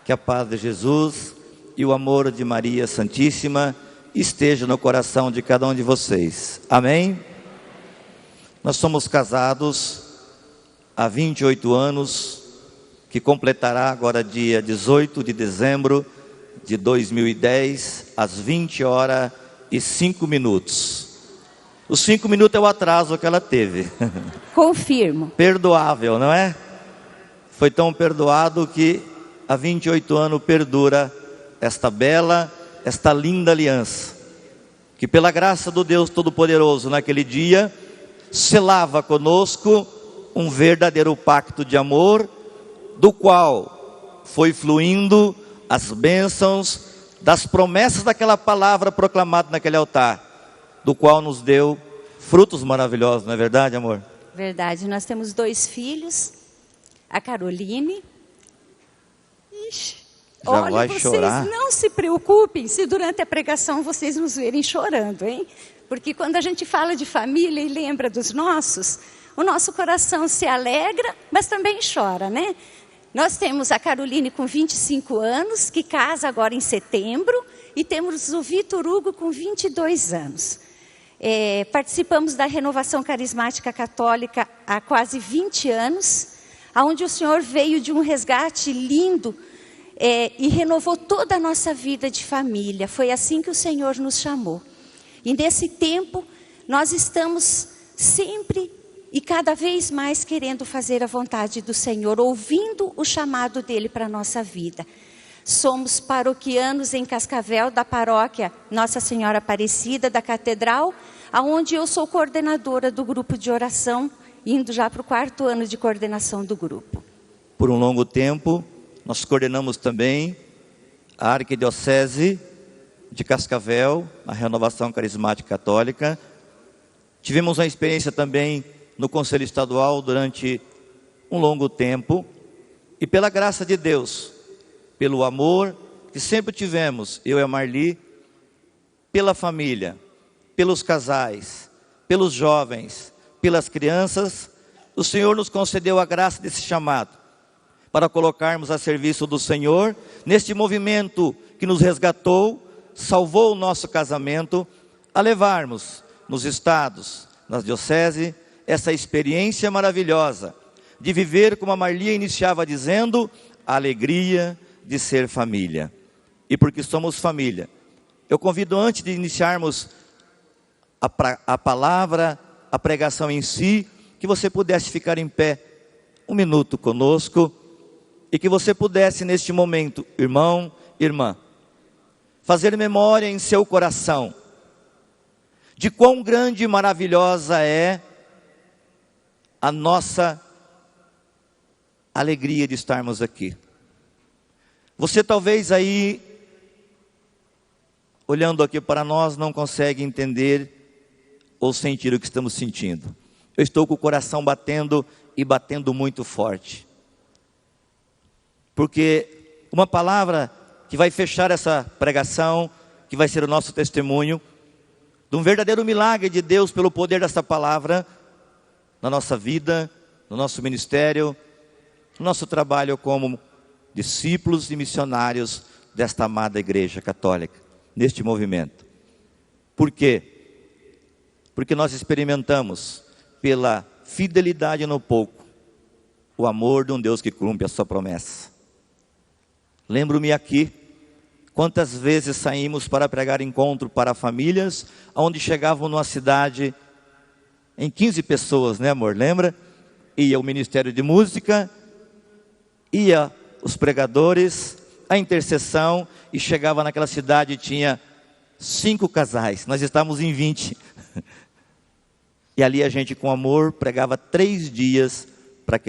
Que a paz de Jesus e o amor de Maria Santíssima esteja no coração de cada um de vocês. Amém? Nós somos casados há 28 anos, que completará agora dia 18 de dezembro de 2010, às 20 horas e 5 minutos. Os 5 minutos é o atraso que ela teve. Confirmo. Perdoável, não é? Foi tão perdoado que há 28 anos perdura esta bela, esta linda aliança, que pela graça do Deus Todo-Poderoso, naquele dia, selava conosco um verdadeiro pacto de amor, do qual foi fluindo as bênçãos das promessas daquela palavra proclamada naquele altar, do qual nos deu frutos maravilhosos, não é verdade, amor? Verdade, nós temos 2 filhos, a Caroline. Ixi, Já olha, vai vocês chorar? não se preocupem se durante a pregação vocês nos verem chorando, hein? Porque quando a gente fala de família e lembra dos nossos, o nosso coração se alegra, mas também chora, né? Nós temos a Caroline com 25 anos, que casa agora em setembro, e temos o Vitor Hugo com 22 anos. Participamos da Renovação Carismática Católica há quase 20 anos, onde o Senhor veio de um resgate lindo e renovou toda a nossa vida de família. Foi assim que o Senhor nos chamou. E nesse tempo, nós estamos sempre e cada vez mais querendo fazer a vontade do Senhor, ouvindo o chamado dele para a nossa vida. Somos paroquianos em Cascavel, da paróquia Nossa Senhora Aparecida, da Catedral, onde eu sou coordenadora do grupo de oração, indo já para o 4º ano de coordenação do grupo. Por um longo tempo, nós coordenamos também a Arquidiocese de Cascavel, a Renovação Carismática Católica. Tivemos uma experiência também no Conselho Estadual durante um longo tempo. E pela graça de Deus, pelo amor que sempre tivemos, eu e a Marli, pela família, pelos casais, pelos jovens, pelas crianças, o Senhor nos concedeu a graça desse chamado, para colocarmos a serviço do Senhor, neste movimento que nos resgatou, salvou o nosso casamento, a levarmos nos estados, nas dioceses, essa experiência maravilhosa, de viver como a Marli iniciava dizendo, a alegria de ser família. E porque somos família, eu convido antes de iniciarmos a palavra, a pregação em si, que você pudesse ficar em pé um minuto conosco, e que você pudesse neste momento, irmão, irmã, fazer memória em seu coração, de quão grande e maravilhosa é a nossa alegria de estarmos aqui. Você talvez aí, olhando aqui para nós, não consegue entender ou sentir o que estamos sentindo. Eu estou com o coração batendo e batendo muito forte. Porque uma palavra que vai fechar essa pregação, que vai ser o nosso testemunho, de um verdadeiro milagre de Deus pelo poder dessa palavra, na nossa vida, no nosso ministério, no nosso trabalho como discípulos e missionários desta amada Igreja Católica, neste movimento. Por quê? Porque nós experimentamos, pela fidelidade no pouco, o amor de um Deus que cumpre a sua promessa. Lembro-me aqui, quantas vezes saímos para pregar encontro para famílias, onde chegavam numa cidade em 15 pessoas, né, amor? Lembra? Ia o Ministério de Música, ia os pregadores, a intercessão, e chegava naquela cidade e tinha 5 casais. Nós estávamos em 20. E ali a gente, com amor, pregava 3 dias para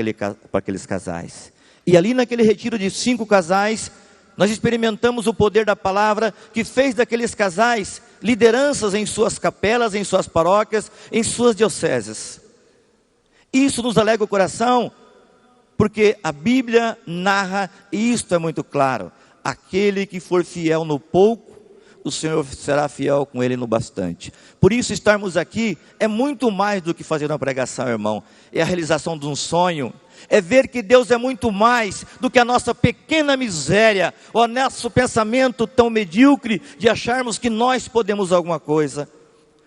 aqueles casais. E ali naquele retiro de 5 casais, nós experimentamos o poder da palavra, que fez daqueles casais lideranças em suas capelas, em suas paróquias, em suas dioceses. Isso nos alegra o coração, porque a Bíblia narra, e isto é muito claro: aquele que for fiel no pouco, o Senhor será fiel com ele no bastante. Por isso, estarmos aqui é muito mais do que fazer uma pregação, irmão. É a realização de um sonho. É ver que Deus é muito mais do que a nossa pequena miséria, ou o nosso pensamento tão medíocre de acharmos que nós podemos alguma coisa.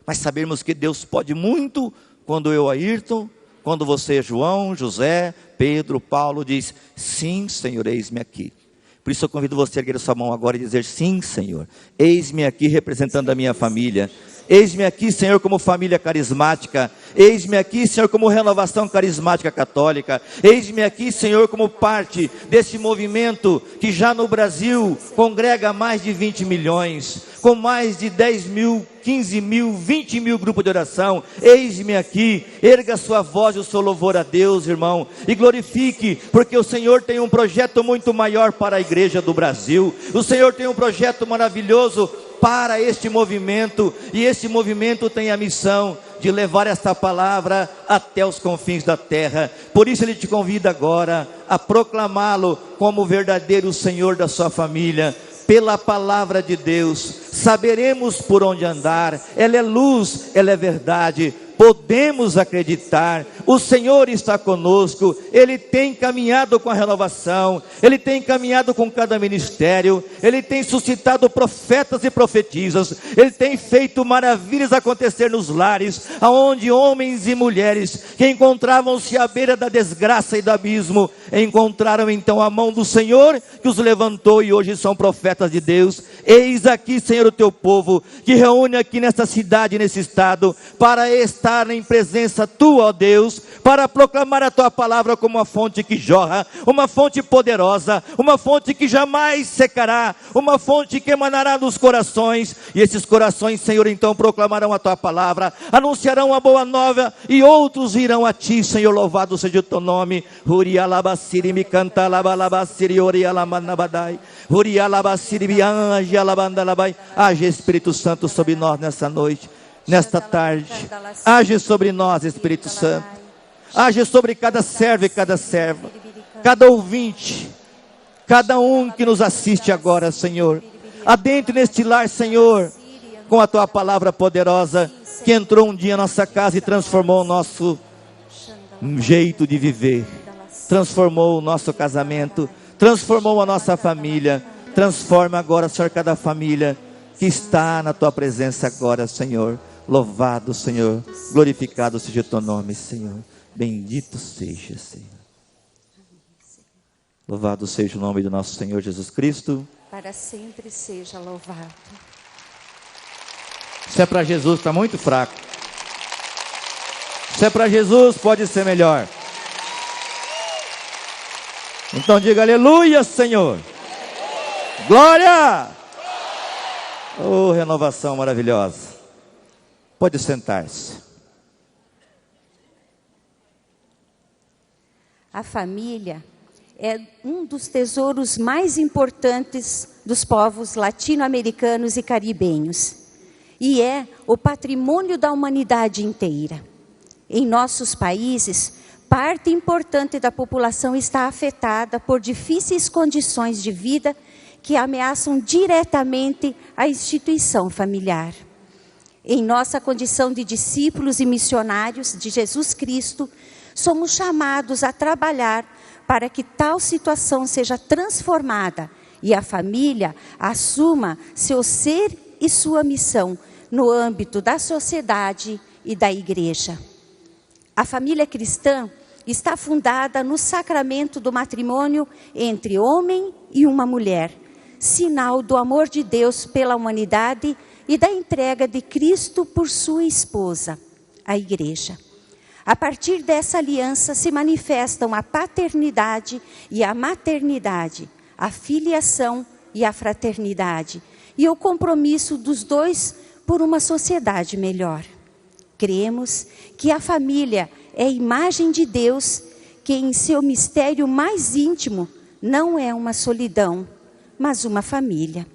Mas sabermos que Deus pode muito, quando eu, Ayrton, quando você, João, José, Pedro, Paulo, diz, sim, Senhor, eis-me aqui. Por isso eu convido você a erguer sua mão agora e dizer, sim, Senhor, eis-me aqui representando a minha família. Eis-me aqui, Senhor, como família carismática. Eis-me aqui, Senhor, como renovação carismática católica. Eis-me aqui, Senhor, como parte desse movimento que já no Brasil congrega mais de 20 milhões, com mais de 10 mil, 15 mil, 20 mil grupos de oração. Eis-me aqui, erga sua voz e o seu louvor a Deus, irmão, e glorifique, porque o Senhor tem um projeto muito maior para a igreja do Brasil. O Senhor tem um projeto maravilhoso para este movimento, e esse movimento tem a missão de levar esta palavra até os confins da terra. Por isso ele te convida agora a proclamá-lo como o verdadeiro Senhor da sua família. Pela palavra de Deus, saberemos por onde andar. Ela é luz, ela é verdade. Podemos acreditar, o Senhor está conosco, Ele tem caminhado com a renovação, Ele tem caminhado com cada ministério, Ele tem suscitado profetas e profetisas, Ele tem feito maravilhas acontecer nos lares, aonde homens e mulheres que encontravam-se à beira da desgraça e do abismo, encontraram então a mão do Senhor, que os levantou e hoje são profetas de Deus. Eis aqui, Senhor, o teu povo, que reúne aqui nesta cidade, nesse estado, para estar em presença tua, ó Deus, para proclamar a tua palavra como uma fonte que jorra, uma fonte poderosa, uma fonte que jamais secará, uma fonte que emanará dos corações, e esses corações, Senhor, então proclamarão a tua palavra, anunciarão a boa nova, e outros irão a ti, Senhor, louvado seja o teu nome. Urialabasiri me canta labalabasiri orialamanabadai, Urialabasiri bianji alabandalabai. Age Espírito Santo sobre nós nessa noite, nesta tarde. Age sobre nós, Espírito Santo. Age sobre cada servo e cada serva, cada ouvinte, cada um que nos assiste agora, Senhor. Adentre neste lar, Senhor, com a tua palavra poderosa, que entrou um dia em nossa casa e transformou o nosso jeito de viver, transformou o nosso casamento, transformou a nossa família. Transforma agora, Senhor, cada família que está na tua presença agora, Senhor. Louvado, Senhor, glorificado seja o teu nome, Senhor. Bendito seja, Senhor. Louvado seja o nome do nosso Senhor Jesus Cristo. Para sempre seja louvado. Se é para Jesus, está muito fraco. Se é para Jesus, pode ser melhor. Então diga aleluia, Senhor. Glória! Oh, renovação maravilhosa. Pode sentar-se. A família é um dos tesouros mais importantes dos povos latino-americanos e caribenhos. E é o patrimônio da humanidade inteira. Em nossos países, parte importante da população está afetada por difíceis condições de vida que ameaçam diretamente a instituição familiar. Em nossa condição de discípulos e missionários de Jesus Cristo, somos chamados a trabalhar para que tal situação seja transformada e a família assuma seu ser e sua missão no âmbito da sociedade e da igreja. A família cristã está fundada no sacramento do matrimônio entre homem e uma mulher, sinal do amor de Deus pela humanidade e da entrega de Cristo por sua esposa, a igreja. A partir dessa aliança se manifestam a paternidade e a maternidade, a filiação e a fraternidade, e o compromisso dos dois por uma sociedade melhor. Cremos que a família é a imagem de Deus, que em seu mistério mais íntimo não é uma solidão, mas uma família.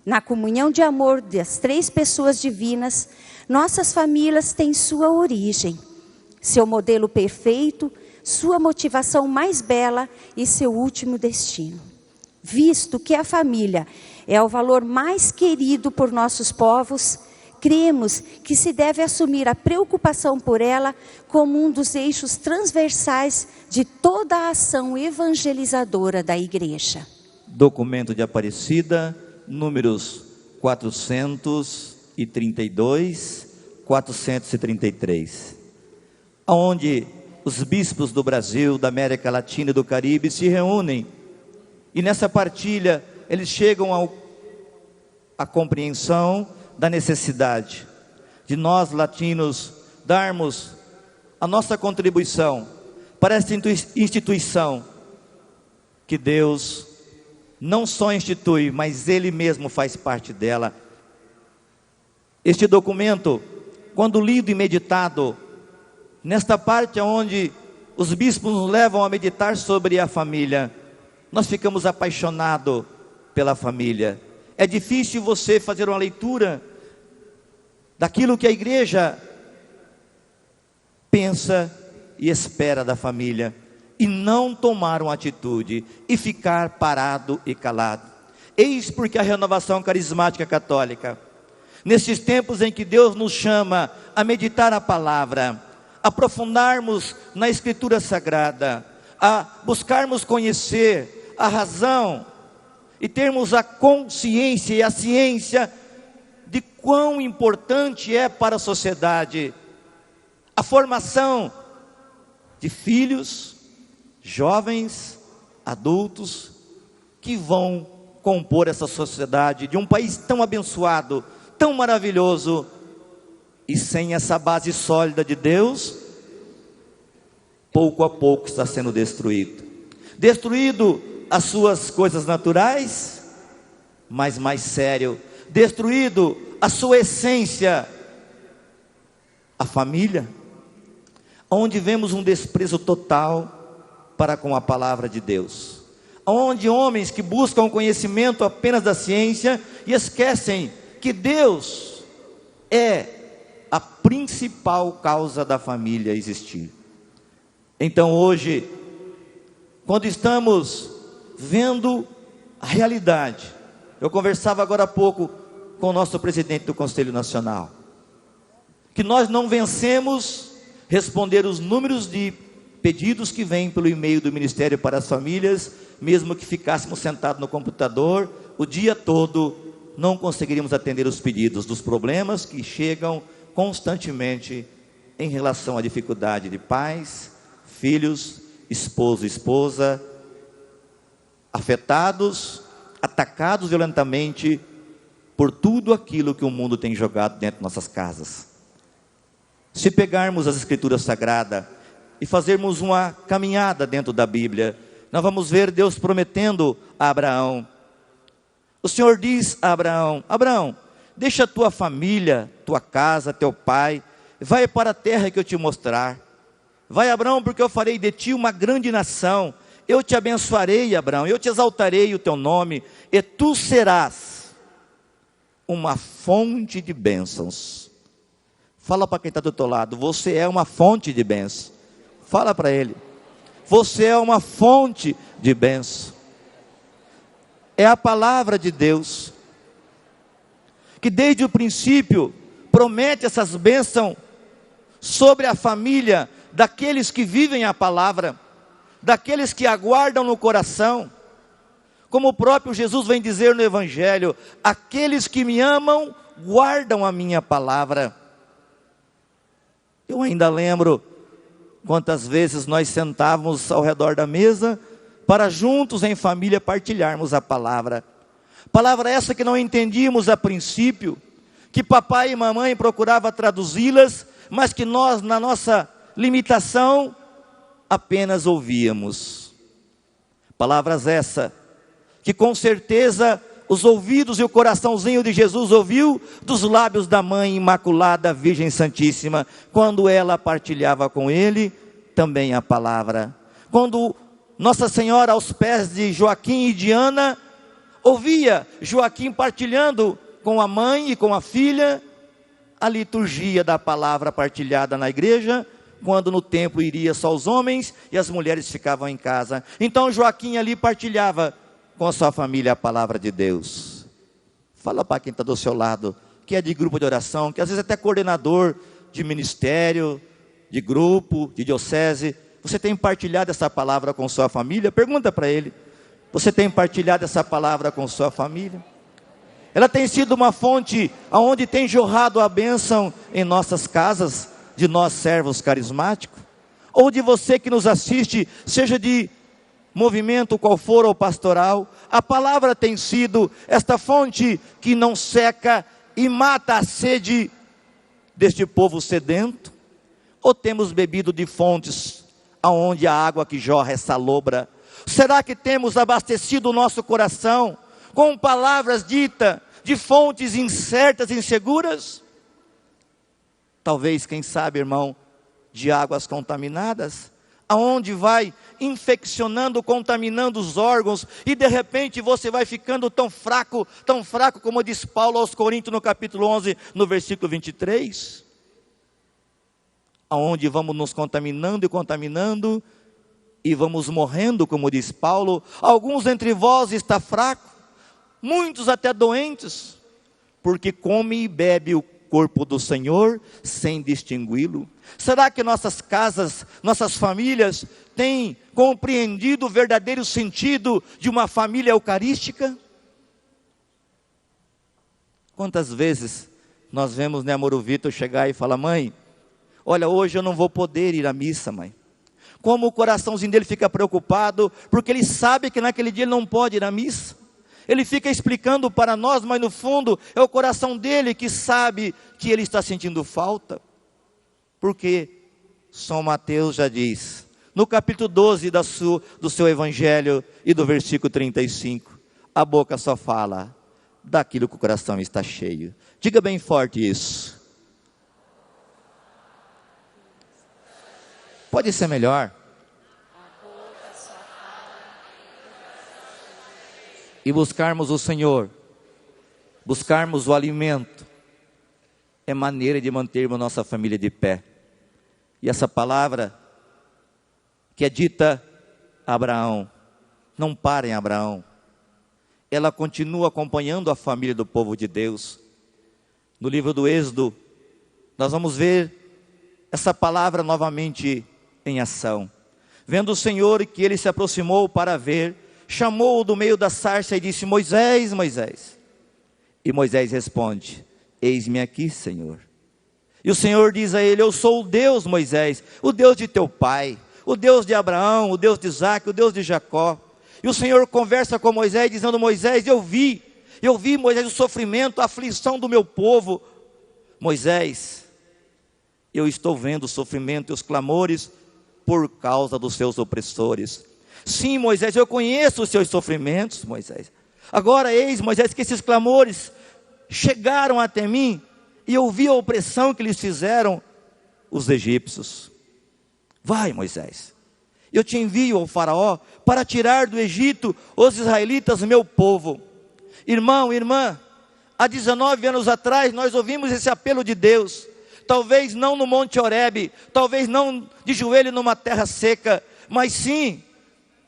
Na comunhão de amor das três pessoas divinas, nossas famílias têm sua origem, seu modelo perfeito, sua motivação mais bela e seu último destino. Visto que a família é o valor mais querido por nossos povos, cremos que se deve assumir a preocupação por ela como um dos eixos transversais de toda a ação evangelizadora da igreja. Documento de Aparecida, números 432, 433, onde os bispos do Brasil, da América Latina e do Caribe se reúnem, e nessa partilha eles chegam à compreensão da necessidade de nós latinos darmos a nossa contribuição para esta instituição que Deus não só institui, mas Ele mesmo faz parte dela. Este documento, quando lido e meditado, nesta parte onde os bispos nos levam a meditar sobre a família, nós ficamos apaixonados pela família. É difícil você fazer uma leitura daquilo que a igreja pensa e espera da família, e não tomar uma atitude, e ficar parado e calado. Eis porque a Renovação Carismática Católica, nesses tempos em que Deus nos chama a meditar a palavra, aprofundarmos na Escritura Sagrada, a buscarmos conhecer a razão, e termos a consciência e a ciência de quão importante é para a sociedade a formação de filhos, jovens, adultos, que vão compor essa sociedade de um país tão abençoado, tão maravilhoso, e sem essa base sólida de Deus, pouco a pouco está sendo destruído. Destruído as suas coisas naturais, mas mais sério, destruído a sua essência, a família, onde vemos um desprezo total para com a palavra de Deus, onde homens que buscam conhecimento apenas da ciência e esquecem que Deus é a principal causa da família existir. Então hoje, quando estamos vendo a realidade, eu conversava agora há pouco com o nosso presidente do Conselho Nacional, que nós não vencemos responder os números de pedidos que vêm pelo e-mail do Ministério para as Famílias, mesmo que ficássemos sentados no computador o dia todo, não conseguiríamos atender os pedidos dos problemas que chegam constantemente em relação à dificuldade de pais, filhos, esposo e esposa, afetados, atacados violentamente por tudo aquilo que o mundo tem jogado dentro de nossas casas. Se pegarmos as Escrituras Sagradas e fazermos uma caminhada dentro da Bíblia, nós vamos ver Deus prometendo a Abraão. O Senhor diz a Abraão: Abraão, deixa a tua família, tua casa, teu pai, vai para a terra que eu te mostrar. Vai, Abraão, porque eu farei de ti uma grande nação. Eu te abençoarei, Abraão, eu te exaltarei o teu nome, e tu serás uma fonte de bênçãos. Fala para quem está do teu lado: você é uma fonte de bênção. Fala para ele: você é uma fonte de bênção. É a palavra de Deus, que desde o princípio promete essas bênçãos sobre a família daqueles que vivem a palavra, daqueles que aguardam no coração. Como o próprio Jesus vem dizer no Evangelho: aqueles que me amam guardam a minha palavra. Eu ainda lembro quantas vezes nós sentávamos ao redor da mesa para juntos em família partilharmos a palavra. Palavra essa que não entendíamos a princípio, que papai e mamãe procuravam traduzi-las, mas que nós, na nossa limitação, apenas ouvíamos. Palavras essa que com certeza os ouvidos e o coraçãozinho de Jesus ouviu dos lábios da mãe imaculada Virgem Santíssima, quando ela partilhava com ele também a palavra. Quando Nossa Senhora, aos pés de Joaquim e de Ana, ouvia Joaquim partilhando com a mãe e com a filha a liturgia da palavra partilhada na igreja, quando no templo iria só os homens e as mulheres ficavam em casa. Então Joaquim ali partilhava com a sua família a palavra de Deus. Fala para quem está do seu lado, que é de grupo de oração, que às vezes até coordenador de ministério, de grupo, de diocese. Você tem partilhado essa palavra com sua família? Pergunta para ele. Você tem partilhado essa palavra com sua família? Ela tem sido uma fonte aonde tem jorrado a bênção em nossas casas, de nós servos carismáticos? Ou de você que nos assiste, seja de movimento qual for ou pastoral, a palavra tem sido esta fonte que não seca e mata a sede deste povo sedento? Ou temos bebido de fontes aonde a água que jorra é salobra? Será que temos abastecido o nosso coração com palavras ditas de fontes incertas e inseguras? Talvez, quem sabe, irmão, de águas contaminadas, aonde vai infeccionando, contaminando os órgãos, e de repente você vai ficando tão fraco, como diz Paulo aos Coríntios no capítulo 11, no versículo 23, aonde vamos nos contaminando e vamos morrendo, como diz Paulo. Alguns entre vós está fraco, muitos até doentes, porque come e bebe o corpo do Senhor sem distingui-lo. Será que nossas casas, nossas famílias têm compreendido o verdadeiro sentido de uma família eucarística? Quantas vezes nós vemos, né, Amor Vitor chegar e falar: mãe, olha, hoje eu não vou poder ir à missa, mãe. Como o coraçãozinho dele fica preocupado, porque ele sabe que naquele dia ele não pode ir à missa. Ele fica explicando para nós, mas no fundo é o coração dele que sabe que ele está sentindo falta. Porque São Mateus já diz, no capítulo 12 do seu evangelho e do versículo 35, a boca só fala daquilo que o coração está cheio. Diga bem forte isso. Pode ser melhor. E buscarmos o Senhor, buscarmos o alimento, é maneira de mantermos nossa família de pé. E essa palavra que é dita a Abraão, não para em Abraão, ela continua acompanhando a família do povo de Deus. No livro do Êxodo, nós vamos ver essa palavra novamente em ação. Vendo o Senhor que ele se aproximou para ver, chamou-o do meio da sarça e disse: Moisés, Moisés. E Moisés responde: eis-me aqui, Senhor. E o Senhor diz a ele: eu sou o Deus, Moisés, o Deus de teu pai, o Deus de Abraão, o Deus de Isaque, o Deus de Jacó. E o Senhor conversa com Moisés, dizendo: Moisés, eu vi, Moisés, o sofrimento, a aflição do meu povo. Moisés, eu estou vendo o sofrimento e os clamores por causa dos seus opressores. Sim, Moisés, eu conheço os seus sofrimentos, Moisés. Agora, eis, Moisés, que esses clamores chegaram até mim, e eu vi a opressão que lhes fizeram os egípcios. Vai, Moisés, eu te envio ao faraó, para tirar do Egito os israelitas, meu povo. Irmão, irmã, há 19 anos atrás, nós ouvimos esse apelo de Deus. Talvez não no Monte Horebe, talvez não de joelho numa terra seca, mas sim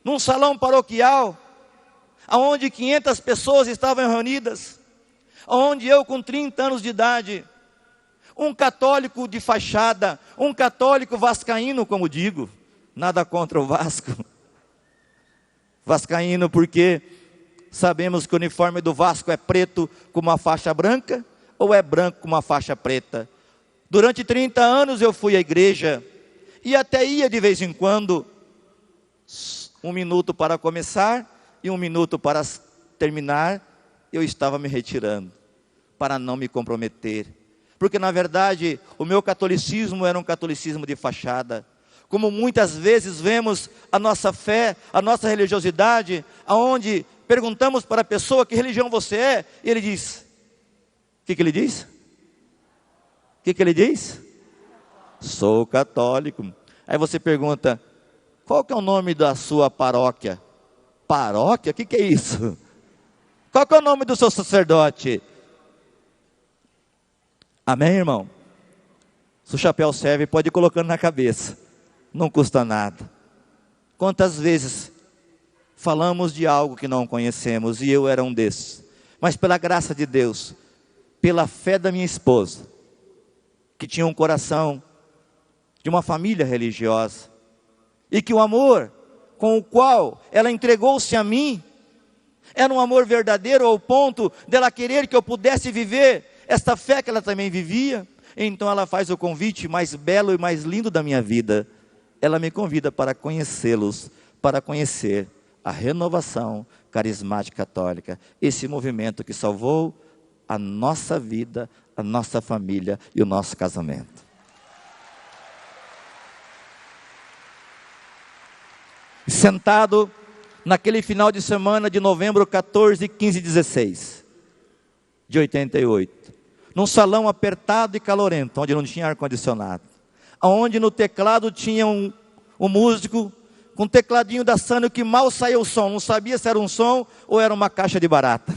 num salão paroquial, onde 500 pessoas estavam reunidas, onde eu com 30 anos de idade, um católico de fachada, um católico vascaíno, como digo, nada contra o Vasco, vascaíno porque sabemos que o uniforme do Vasco é preto com uma faixa branca, ou é branco com uma faixa preta. Durante 30 anos eu fui à igreja, e até ia de vez em quando, 1 minuto para começar e 1 minuto para terminar, eu estava me retirando, para não me comprometer, porque na verdade o meu catolicismo era um catolicismo de fachada, como muitas vezes vemos a nossa fé, a nossa religiosidade, aonde perguntamos para a pessoa: que religião você é? E ele diz, o que ele diz? O que ele diz? Sou católico. Aí você pergunta: qual que é o nome da sua paróquia? Paróquia? O que é isso? Qual que é o nome do seu sacerdote? Amém, irmão? Se o chapéu serve, pode ir colocando na cabeça, não custa nada. Quantas vezes falamos de algo que não conhecemos, e eu era um desses. Mas pela graça de Deus, pela fé da minha esposa, que tinha um coração de uma família religiosa, e que o amor com o qual ela entregou-se a mim, era um amor verdadeiro ao ponto dela querer que eu pudesse viver esta fé que ela também vivia. Então ela faz o convite mais belo e mais lindo da minha vida. Ela me convida para conhecê-los, para conhecer a Renovação Carismática Católica, esse movimento que salvou a nossa vida, a nossa família e o nosso casamento. Sentado naquele final de semana de novembro 14, 15 e 16 de 88, num salão apertado e calorento, onde não tinha ar-condicionado, onde no teclado tinha um músico com um tecladinho da Sanyo que mal saía o som, não sabia se era um som ou era uma caixa de barata.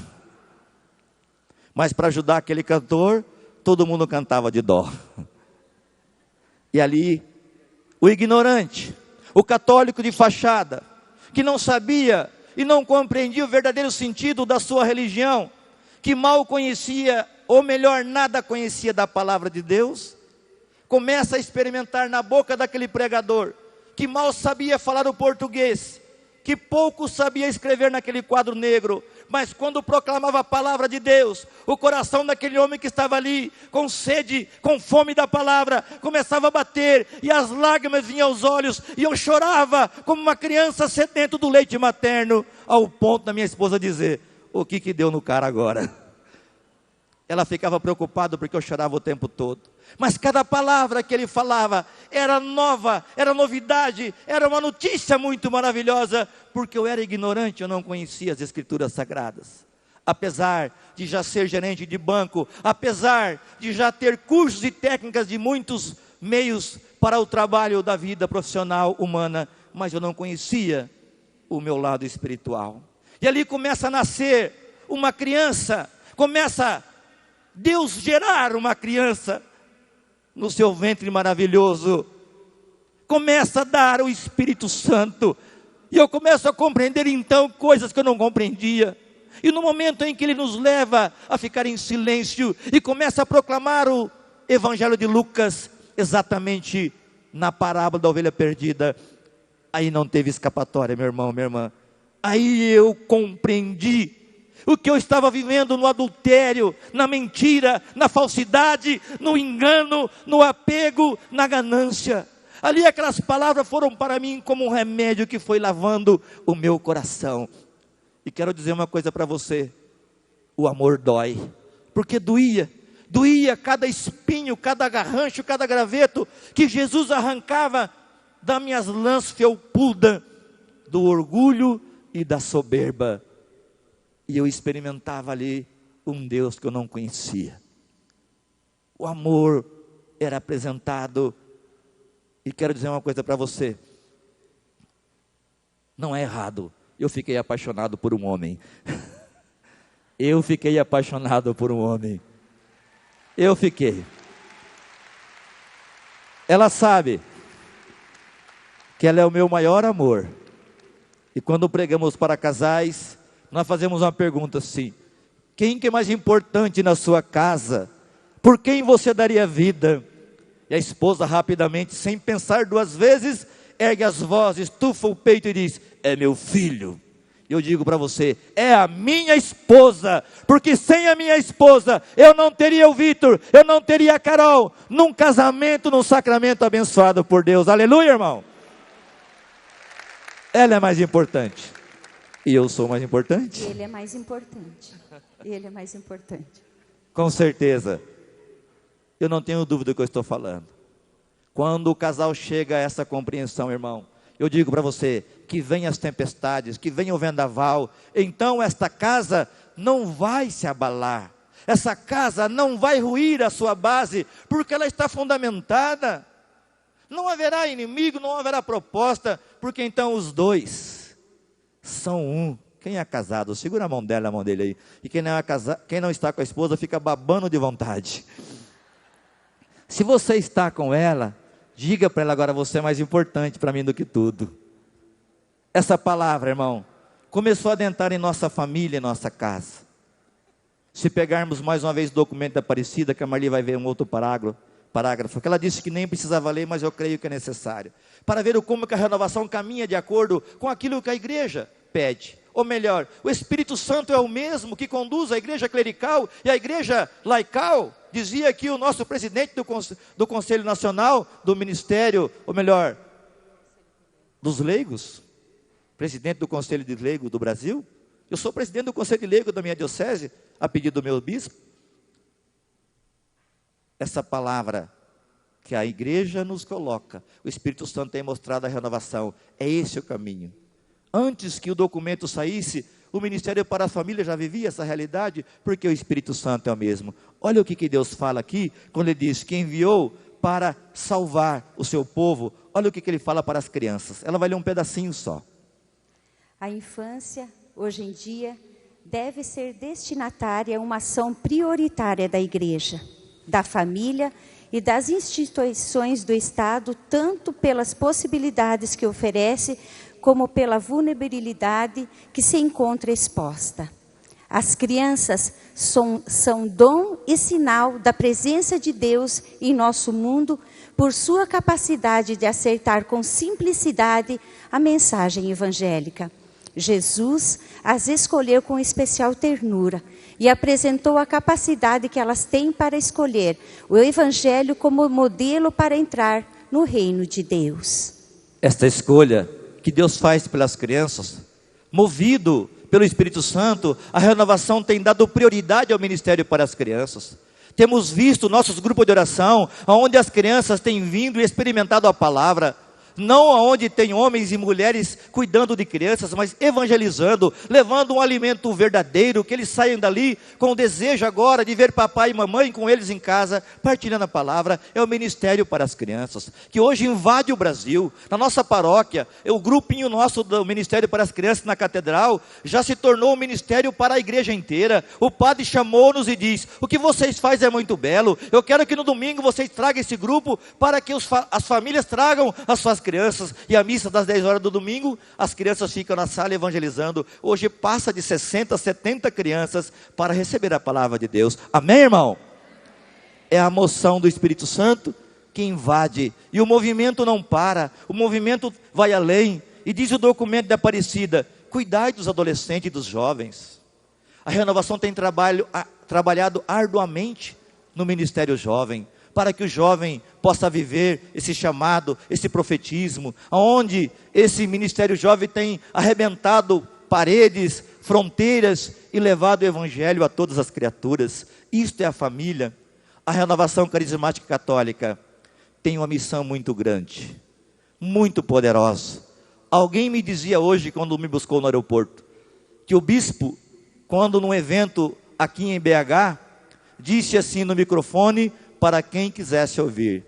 Mas para ajudar aquele cantor, todo mundo cantava de dó. E ali, o ignorante, o católico de fachada, que não sabia e não compreendia o verdadeiro sentido da sua religião, que mal conhecia, ou melhor, nada conhecia da palavra de Deus, começa a experimentar na boca daquele pregador, que mal sabia falar o português, que pouco sabia escrever naquele quadro negro, mas quando proclamava a palavra de Deus, o coração daquele homem que estava ali, com sede, com fome da palavra, começava a bater, e as lágrimas vinham aos olhos, e eu chorava como uma criança sedenta do leite materno, ao ponto da minha esposa dizer: o que deu no cara agora? Ela ficava preocupada porque eu chorava o tempo todo. Mas cada palavra que ele falava era nova, era novidade, era uma notícia muito maravilhosa, porque eu era ignorante, eu não conhecia as Escrituras Sagradas. Apesar de já ser gerente de banco, apesar de já ter cursos e técnicas de muitos meios para o trabalho da vida profissional humana, mas eu não conhecia o meu lado espiritual. E ali começa a nascer uma criança, começa Deus gerar uma criança no seu ventre maravilhoso, começa a dar o Espírito Santo, e eu começo a compreender então coisas que eu não compreendia, e no momento em que Ele nos leva a ficar em silêncio, e começa a proclamar o Evangelho de Lucas, exatamente na parábola da ovelha perdida, aí não teve escapatória, meu irmão, minha irmã, aí eu compreendi o que eu estava vivendo no adultério, na mentira, na falsidade, no engano, no apego, na ganância. Ali aquelas palavras foram para mim como um remédio que foi lavando o meu coração. E quero dizer uma coisa para você: o amor dói, porque doía cada espinho, cada garrancho, cada graveto que Jesus arrancava das minhas lãs felpudas, do orgulho e da soberba. E eu experimentava ali um Deus que eu não conhecia. O amor era apresentado. E quero dizer uma coisa para você: não é errado. Eu fiquei apaixonado por um homem. Eu fiquei apaixonado por um homem. Eu fiquei. Ela sabe que ela é o meu maior amor. E quando pregamos para casais, nós fazemos uma pergunta assim: quem que é mais importante na sua casa? Por quem você daria vida? E a esposa rapidamente, sem pensar duas vezes, ergue as vozes, estufa o peito e diz: é meu filho. Eu digo para você: é a minha esposa, porque sem a minha esposa, eu não teria o Vitor, eu não teria a Carol, num casamento, num sacramento abençoado por Deus. Aleluia, irmão. Ela é mais importante. E eu sou mais importante? Ele é mais importante. Ele é mais importante. Com certeza. Eu não tenho dúvida do que eu estou falando. Quando o casal chega a essa compreensão, irmão, eu digo para você, que venham as tempestades, que venha o vendaval, então esta casa não vai se abalar. Essa casa não vai ruir a sua base, porque ela está fundamentada. Não haverá inimigo, não haverá proposta, porque então os dois são um. Quem é casado, segura a mão dela, a mão dele aí. E quem não está com a esposa, fica babando de vontade. Se você está com ela, diga para ela agora: você é mais importante para mim do que tudo. Essa palavra, irmão, começou a adentrar em nossa família, em nossa casa. Se pegarmos mais uma vez o documento da Aparecida, que a Marli vai ver um outro parágrafo, que ela disse que nem precisava ler, mas eu creio que é necessário, para ver como que a renovação caminha de acordo com aquilo que a igreja pede. Ou melhor, o Espírito Santo é o mesmo que conduz a igreja clerical e a igreja laical. Dizia aqui o nosso presidente do Conselho Nacional, do Ministério, ou melhor, dos leigos, presidente do Conselho de Leigos do Brasil. Eu sou presidente do Conselho de Leigos da minha diocese, a pedido do meu bispo. Essa palavra que a igreja nos coloca, o Espírito Santo tem mostrado a renovação, é esse o caminho. Antes que o documento saísse, o Ministério para a Família já vivia essa realidade, porque o Espírito Santo é o mesmo. Olha o que Deus fala aqui, quando Ele diz que enviou para salvar o seu povo. Olha o que Ele fala para as crianças. Ela vai ler um pedacinho só. A infância, hoje em dia, deve ser destinatária a uma ação prioritária da igreja, da família e das instituições do Estado, tanto pelas possibilidades que oferece, como pela vulnerabilidade que se encontra exposta. As crianças são dom e sinal da presença de Deus em nosso mundo, por sua capacidade de aceitar com simplicidade a mensagem evangélica. Jesus as escolheu com especial ternura e apresentou a capacidade que elas têm para escolher o Evangelho como modelo para entrar no reino de Deus. Esta escolha que Deus faz pelas crianças, movido pelo Espírito Santo, a renovação tem dado prioridade ao ministério para as crianças. Temos visto nossos grupos de oração, onde as crianças têm vindo e experimentado a palavra, não onde tem homens e mulheres cuidando de crianças, mas evangelizando, levando um alimento verdadeiro, que eles saiam dali com o desejo agora de ver papai e mamãe com eles em casa, partilhando a palavra. É o ministério para as crianças, que hoje invade o Brasil. Na nossa paróquia, o grupinho nosso do Ministério para as Crianças na Catedral, já se tornou um ministério para a igreja inteira. O padre chamou-nos e diz: o que vocês fazem é muito belo, eu quero que no domingo vocês tragam esse grupo, para que as famílias tragam as suas crianças, e a missa das 10 horas do domingo, as crianças ficam na sala evangelizando. Hoje passa de 60, 70 crianças para receber a palavra de Deus. Amém, irmão? É a moção do Espírito Santo que invade, e o movimento não para, o movimento vai além, e diz o documento da Aparecida: cuidai dos adolescentes e dos jovens. A renovação tem trabalhado arduamente no ministério jovem, para que o jovem possa viver esse chamado, esse profetismo, onde esse ministério jovem tem arrebentado paredes, fronteiras e levado o evangelho a todas as criaturas. Isto é a família. A renovação carismática católica tem uma missão muito grande, muito poderosa. Alguém me dizia hoje, quando me buscou no aeroporto, que o bispo, quando num evento aqui em BH, disse assim no microfone, para quem quisesse ouvir: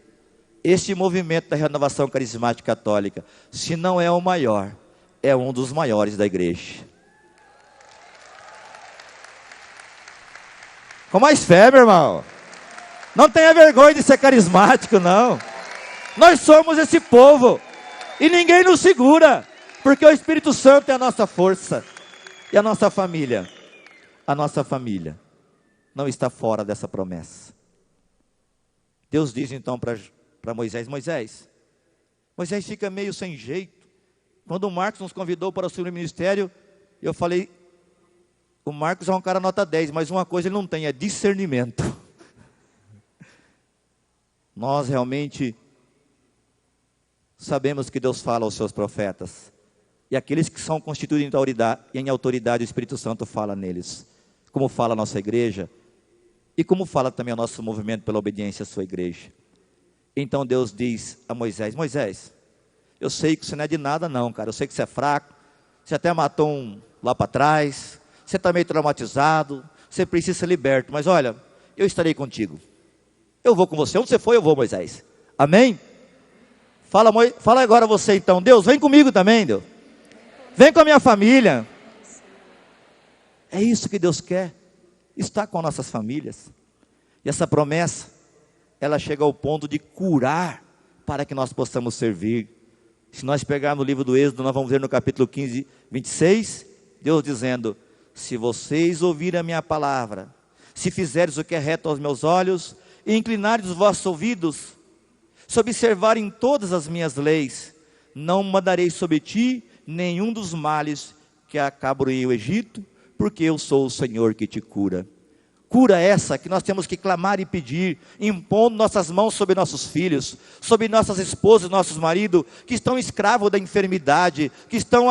este movimento da renovação carismática católica, se não é o maior, é um dos maiores da igreja. Com mais fé, meu irmão. Não tenha vergonha de ser carismático, não. Nós somos esse povo, e ninguém nos segura, porque o Espírito Santo é a nossa força. E a nossa família não está fora dessa promessa. Deus diz então para Moisés: Moisés fica meio sem jeito. Quando o Marcos nos convidou para o seu ministério, eu falei: o Marcos é um cara nota 10, mas uma coisa ele não tem, é discernimento. Nós realmente sabemos que Deus fala aos seus profetas, e aqueles que são constituídos em autoridade, o Espírito Santo fala neles, como fala a nossa igreja, e como fala também o nosso movimento pela obediência à sua igreja. Então Deus diz a Moisés: Moisés, eu sei que você não é de nada não, cara. Eu sei que você é fraco, você até matou um lá para trás, você está meio traumatizado, você precisa ser liberto. Mas olha, eu estarei contigo. Eu vou com você. Onde você for, eu vou, Moisés. Amém? Fala agora você então: Deus, vem comigo também, Deus. Vem com a minha família. É isso que Deus quer. Está com nossas famílias. E essa promessa, ela chega ao ponto de curar, para que nós possamos servir. Se nós pegarmos no livro do Êxodo, nós vamos ver no capítulo 15, 26, Deus dizendo: se vocês ouvirem a minha palavra, se fizeres o que é reto aos meus olhos, e inclinares os vossos ouvidos, se observarem todas as minhas leis, não mandarei sobre ti nenhum dos males que acabroei o Egito, porque eu sou o Senhor que te cura. Cura essa que nós temos que clamar e pedir, impondo nossas mãos sobre nossos filhos, sobre nossas esposas, nossos maridos, que estão escravos da enfermidade, que estão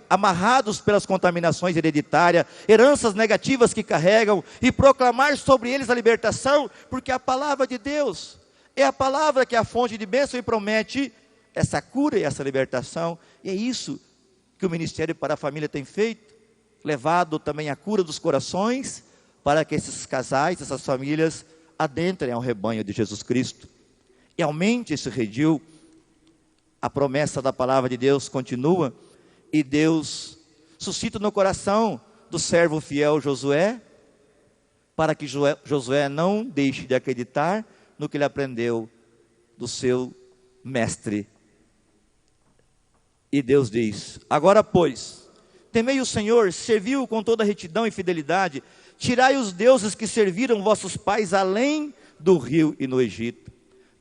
amarrados pelas contaminações hereditárias, heranças negativas que carregam, e proclamar sobre eles a libertação, porque a palavra de Deus é a palavra que é a fonte de bênção e promete essa cura e essa libertação. E é isso que o Ministério para a Família tem feito, levado também a cura dos corações, para que esses casais, essas famílias, adentrem ao rebanho de Jesus Cristo. E aumente esse redil, a promessa da palavra de Deus continua, e Deus suscita no coração do servo fiel Josué, para que Josué não deixe de acreditar no que ele aprendeu do seu mestre. E Deus diz: agora pois, temei o Senhor, servi-o com toda retidão e fidelidade, tirai os deuses que serviram vossos pais além do rio e no Egito.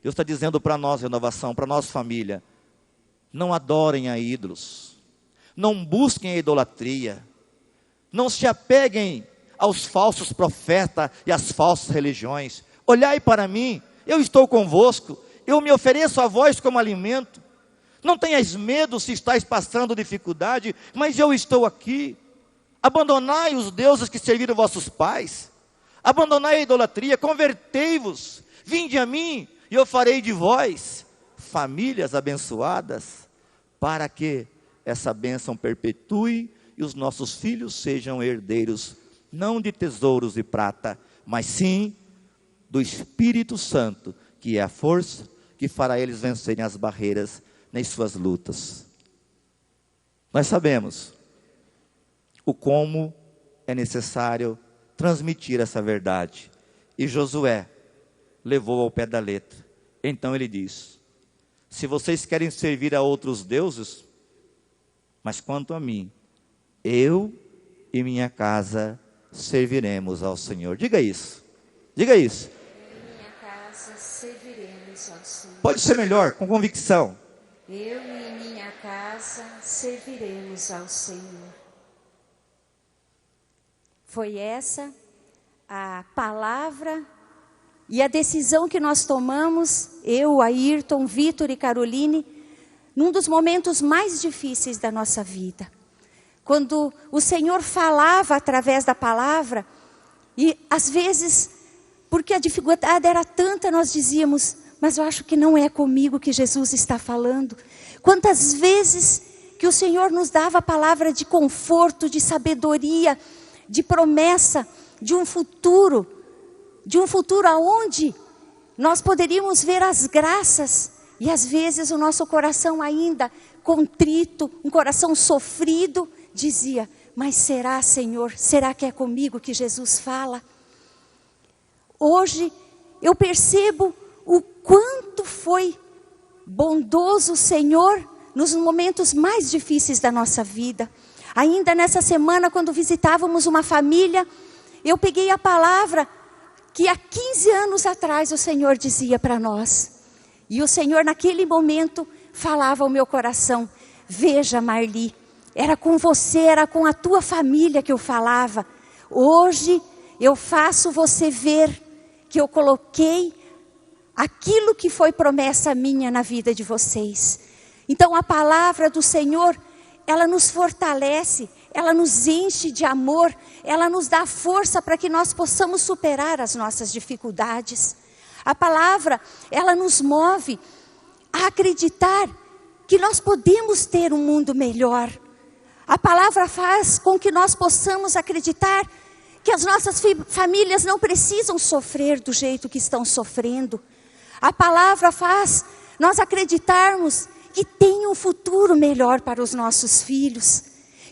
Deus está dizendo para nós, Renovação, para nós família, não adorem a ídolos, não busquem a idolatria, não se apeguem aos falsos profetas e às falsas religiões. Olhai para mim, eu estou convosco, eu me ofereço a vós como alimento. Não tenhais medo se estáis passando dificuldade, mas eu estou aqui. Abandonai os deuses que serviram vossos pais, abandonai a idolatria, convertei-vos, vinde a mim, e eu farei de vós famílias abençoadas, para que essa bênção perpetue, e os nossos filhos sejam herdeiros, não de tesouros de prata, mas sim do Espírito Santo, que é a força que fará eles vencerem as barreiras nas suas lutas. Nós sabemos o como é necessário transmitir essa verdade. E Josué levou ao pé da letra. Então ele diz: se vocês querem servir a outros deuses, mas quanto a mim, eu e minha casa serviremos ao Senhor. Diga isso. Diga isso. Eu e minha casa serviremos ao Senhor. Pode ser melhor, com convicção. Eu e minha casa serviremos ao Senhor. Foi essa a palavra e a decisão que nós tomamos, eu, Ayrton, Vitor e Caroline, num dos momentos mais difíceis da nossa vida. Quando o Senhor falava através da palavra, e às vezes, porque a dificuldade era tanta, nós dizíamos: mas eu acho que não é comigo que Jesus está falando. Quantas vezes que o Senhor nos dava a palavra de conforto, de sabedoria, de promessa, de um futuro aonde nós poderíamos ver as graças, e às vezes o nosso coração ainda contrito, um coração sofrido, dizia: mas será, Senhor, será que é comigo que Jesus fala? Hoje eu percebo o quanto foi bondoso o Senhor nos momentos mais difíceis da nossa vida. Ainda nessa semana, quando visitávamos uma família, eu peguei a palavra que há 15 anos atrás o Senhor dizia para nós. E o Senhor naquele momento falava ao meu coração: veja, Marli, era com você, era com a tua família que eu falava. Hoje eu faço você ver que eu coloquei aquilo que foi promessa minha na vida de vocês. Então a palavra do Senhor, ela nos fortalece, ela nos enche de amor, ela nos dá força para que nós possamos superar as nossas dificuldades. A palavra, ela nos move a acreditar que nós podemos ter um mundo melhor. A palavra faz com que nós possamos acreditar que as nossas famílias não precisam sofrer do jeito que estão sofrendo. A palavra faz nós acreditarmos que tem um futuro melhor para os nossos filhos,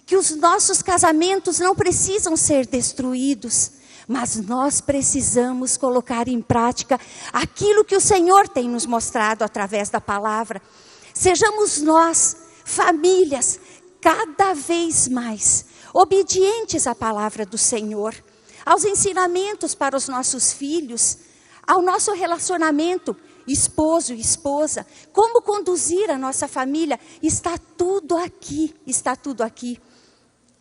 que os nossos casamentos não precisam ser destruídos, mas nós precisamos colocar em prática aquilo que o Senhor tem nos mostrado através da palavra. Sejamos nós, famílias, cada vez mais obedientes à palavra do Senhor. aos ensinamentos para os nossos filhos, ao nosso relacionamento esposo e esposa, como conduzir a nossa família, está tudo aqui, está tudo aqui.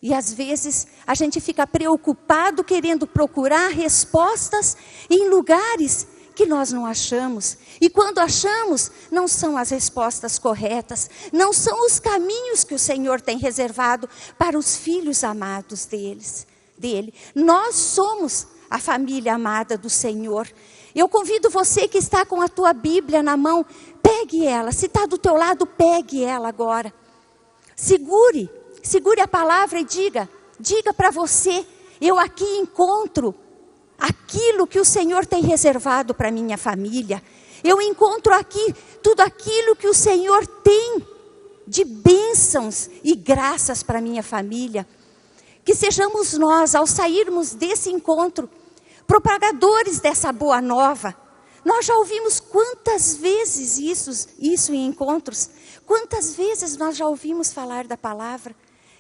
E às vezes a gente fica preocupado querendo procurar respostas em lugares que nós não achamos. E quando achamos, não são as respostas corretas, não são os caminhos que o Senhor tem reservado para os filhos amados dele. Nós somos a família amada do Senhor. Eu convido você que está com a tua Bíblia na mão, pegue ela. Se está do teu lado, pegue ela agora. Segure a palavra e diga para você: eu aqui encontro aquilo que o Senhor tem reservado para minha família. Eu encontro aqui tudo aquilo que o Senhor tem de bênçãos e graças para minha família. Que sejamos nós, ao sairmos desse encontro, propagadores dessa boa nova. Nós já ouvimos quantas vezes isso em encontros. Quantas vezes nós já ouvimos falar da palavra.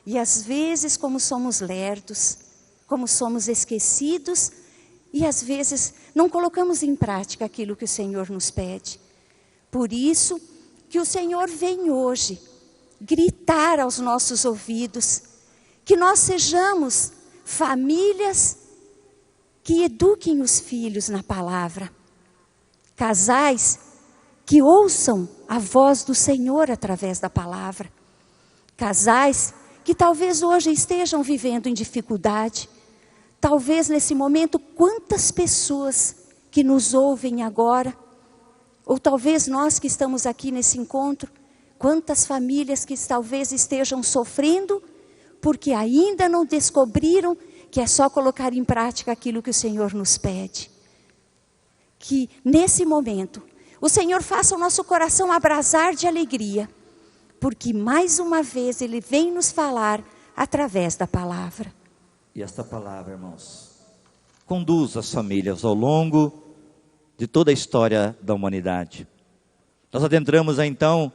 E às vezes, como somos lerdos, como somos esquecidos, e às vezes não colocamos em prática aquilo que o Senhor nos pede. Por isso que o Senhor vem hoje gritar aos nossos ouvidos, que nós sejamos famílias que eduquem os filhos na palavra. Casais que ouçam a voz do Senhor através da palavra. Casais que talvez hoje estejam vivendo em dificuldade. Talvez nesse momento, quantas pessoas que nos ouvem agora, ou talvez nós que estamos aqui nesse encontro, quantas famílias que talvez estejam sofrendo, porque ainda não descobriram que é só colocar em prática aquilo que o Senhor nos pede. Que nesse momento, o Senhor faça o nosso coração abrasar de alegria, porque mais uma vez Ele vem nos falar através da palavra. E esta palavra, irmãos, conduz as famílias ao longo de toda a história da humanidade. Nós adentramos então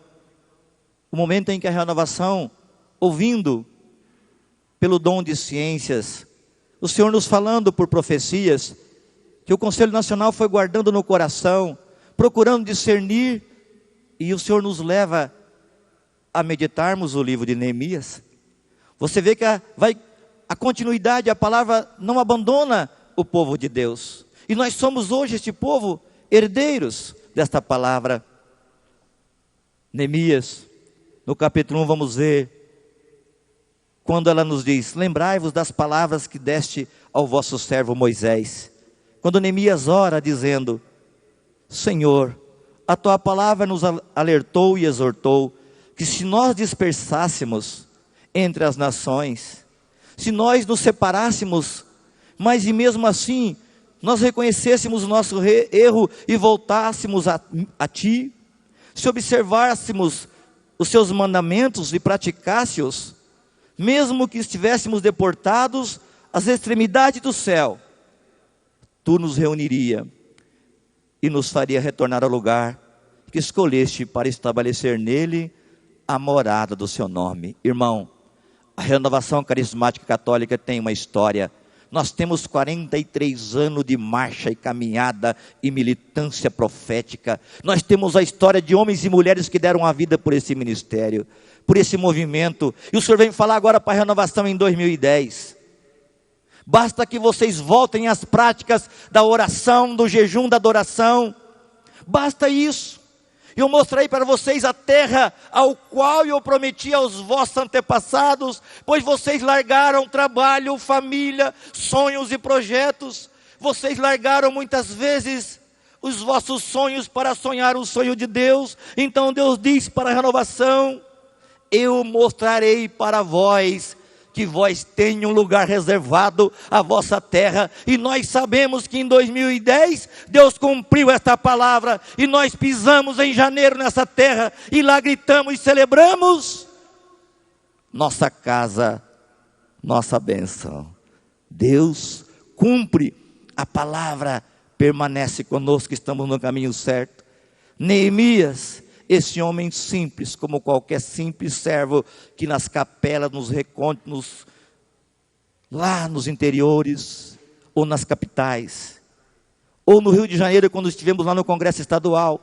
o momento em que a renovação, ouvindo pelo dom de ciências, o Senhor nos falando por profecias, que o Conselho Nacional foi guardando no coração, procurando discernir, e o Senhor nos leva a meditarmos o livro de Neemias. Você vê que a continuidade, a palavra não abandona o povo de Deus. E nós somos hoje, este povo, herdeiros desta palavra. Neemias, no capítulo 1, vamos ver, quando ela nos diz: lembrai-vos das palavras que deste ao vosso servo Moisés. Quando Neemias ora dizendo: Senhor, a tua palavra nos alertou e exortou, que se nós dispersássemos entre as nações, se nós nos separássemos, mas e mesmo assim, nós reconhecêssemos o nosso erro e voltássemos a Ti, se observássemos os Seus mandamentos e praticássemos, mesmo que estivéssemos deportados às extremidades do céu, Tu nos reuniria e nos faria retornar ao lugar que escolheste para estabelecer nele a morada do Seu nome. Irmão, a Renovação Carismática Católica tem uma história. Nós temos 43 anos de marcha e caminhada e militância profética. Nós temos a história de homens e mulheres que deram a vida por esse ministério, por esse movimento. E o Senhor vem falar agora para a renovação em 2010. Basta que vocês voltem às práticas da oração, do jejum, da adoração. Basta isso. Eu mostrei para vocês a terra ao qual eu prometi aos vossos antepassados, pois vocês largaram trabalho, família, sonhos e projetos. Vocês largaram muitas vezes os vossos sonhos para sonhar o sonho de Deus. Então Deus diz para a renovação: eu mostrarei para vós que vós tenham um lugar reservado à vossa terra. E nós sabemos que em 2010 Deus cumpriu esta palavra, e nós pisamos em janeiro nessa terra, e lá gritamos e celebramos nossa casa, nossa bênção. Deus cumpre a palavra, permanece conosco, estamos no caminho certo. Neemias, esse homem simples, como qualquer simples servo, que nas capelas, nos recônditos, lá nos interiores, ou nas capitais, ou no Rio de Janeiro, quando estivemos lá no Congresso Estadual,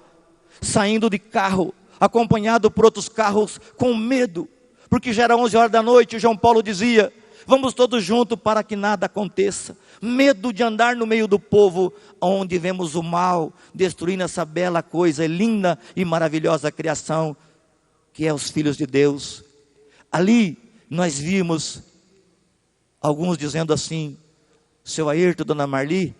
saindo de carro, acompanhado por outros carros, com medo, porque já era 11 horas da noite, e João Paulo dizia: vamos todos juntos para que nada aconteça. Medo de andar no meio do povo, onde vemos o mal, destruindo essa bela coisa, linda e maravilhosa criação, que é os filhos de Deus. Ali, nós vimos alguns dizendo assim: seu Ayrton, dona Marli,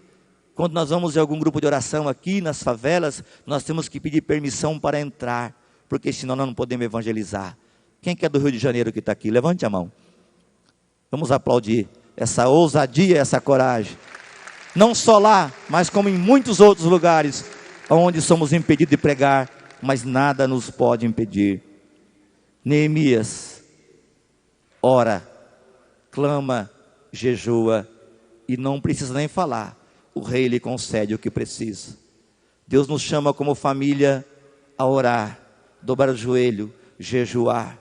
quando nós vamos em algum grupo de oração aqui nas favelas, nós temos que pedir permissão para entrar, porque senão nós não podemos evangelizar. Quem que é do Rio de Janeiro que está aqui? Levante a mão. Vamos aplaudir essa ousadia, essa coragem. Não só lá, mas como em muitos outros lugares, onde somos impedidos de pregar, mas nada nos pode impedir. Neemias ora, clama, jejua, e não precisa nem falar, o rei lhe concede o que precisa. Deus nos chama como família a orar, dobrar o joelho, jejuar.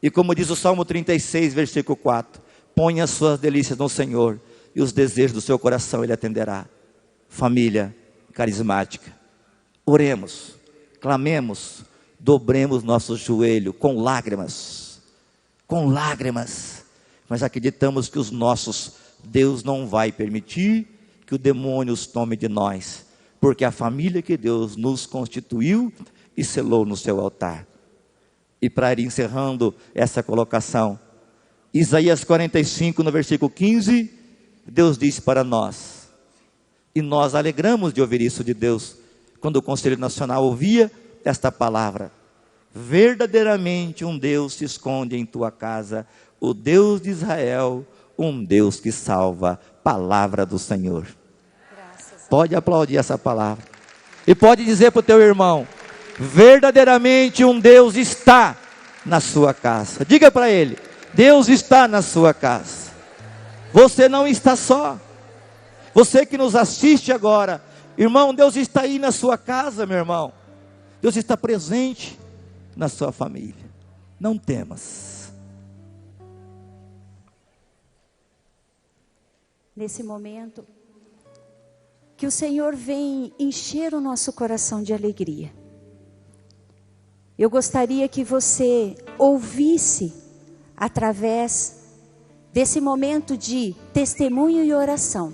E como diz o Salmo 36, versículo 4, ponha as suas delícias no Senhor, e os desejos do seu coração Ele atenderá. Família carismática, oremos, clamemos, dobremos nosso joelho com lágrimas, mas acreditamos que os nossos, Deus não vai permitir que o demônio os tome de nós, porque a família que Deus nos constituiu e selou no seu altar. E para ir encerrando essa colocação, Isaías 45, no versículo 15, Deus disse para nós, e nós alegramos de ouvir isso de Deus, quando o Conselho Nacional ouvia esta palavra: verdadeiramente um Deus se esconde em tua casa, o Deus de Israel, um Deus que salva. Palavra do Senhor. Pode aplaudir essa palavra, e pode dizer para o teu irmão: verdadeiramente um Deus está na sua casa. Diga para ele: Deus está na sua casa. Você não está só. Você que nos assiste agora, irmão, Deus está aí na sua casa, meu irmão. Deus está presente na sua família. Não temas. Nesse momento, que o Senhor vem encher o nosso coração de alegria. Eu gostaria que você ouvisse, através desse momento de testemunho e oração,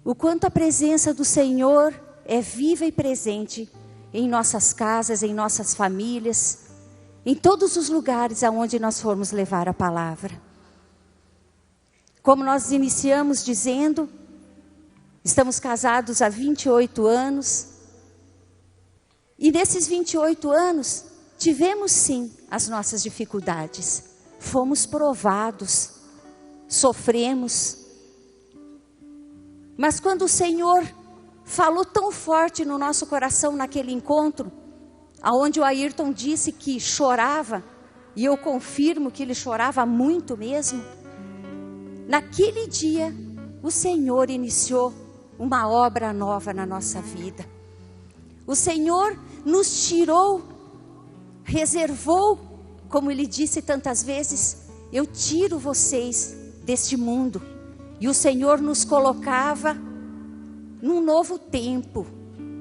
o quanto a presença do Senhor é viva e presente em nossas casas, em nossas famílias, em todos os lugares aonde nós formos levar a palavra. Como nós iniciamos dizendo, estamos casados há 28 anos, e nesses 28 anos, tivemos sim as nossas dificuldades, fomos provados, sofremos, mas quando o Senhor falou tão forte no nosso coração naquele encontro, aonde o Ayrton disse que chorava, e eu confirmo que ele chorava muito mesmo, naquele dia o Senhor iniciou uma obra nova na nossa vida. O Senhor nos tirou, reservou, como Ele disse tantas vezes, eu tiro vocês deste mundo. E o Senhor nos colocava num novo tempo,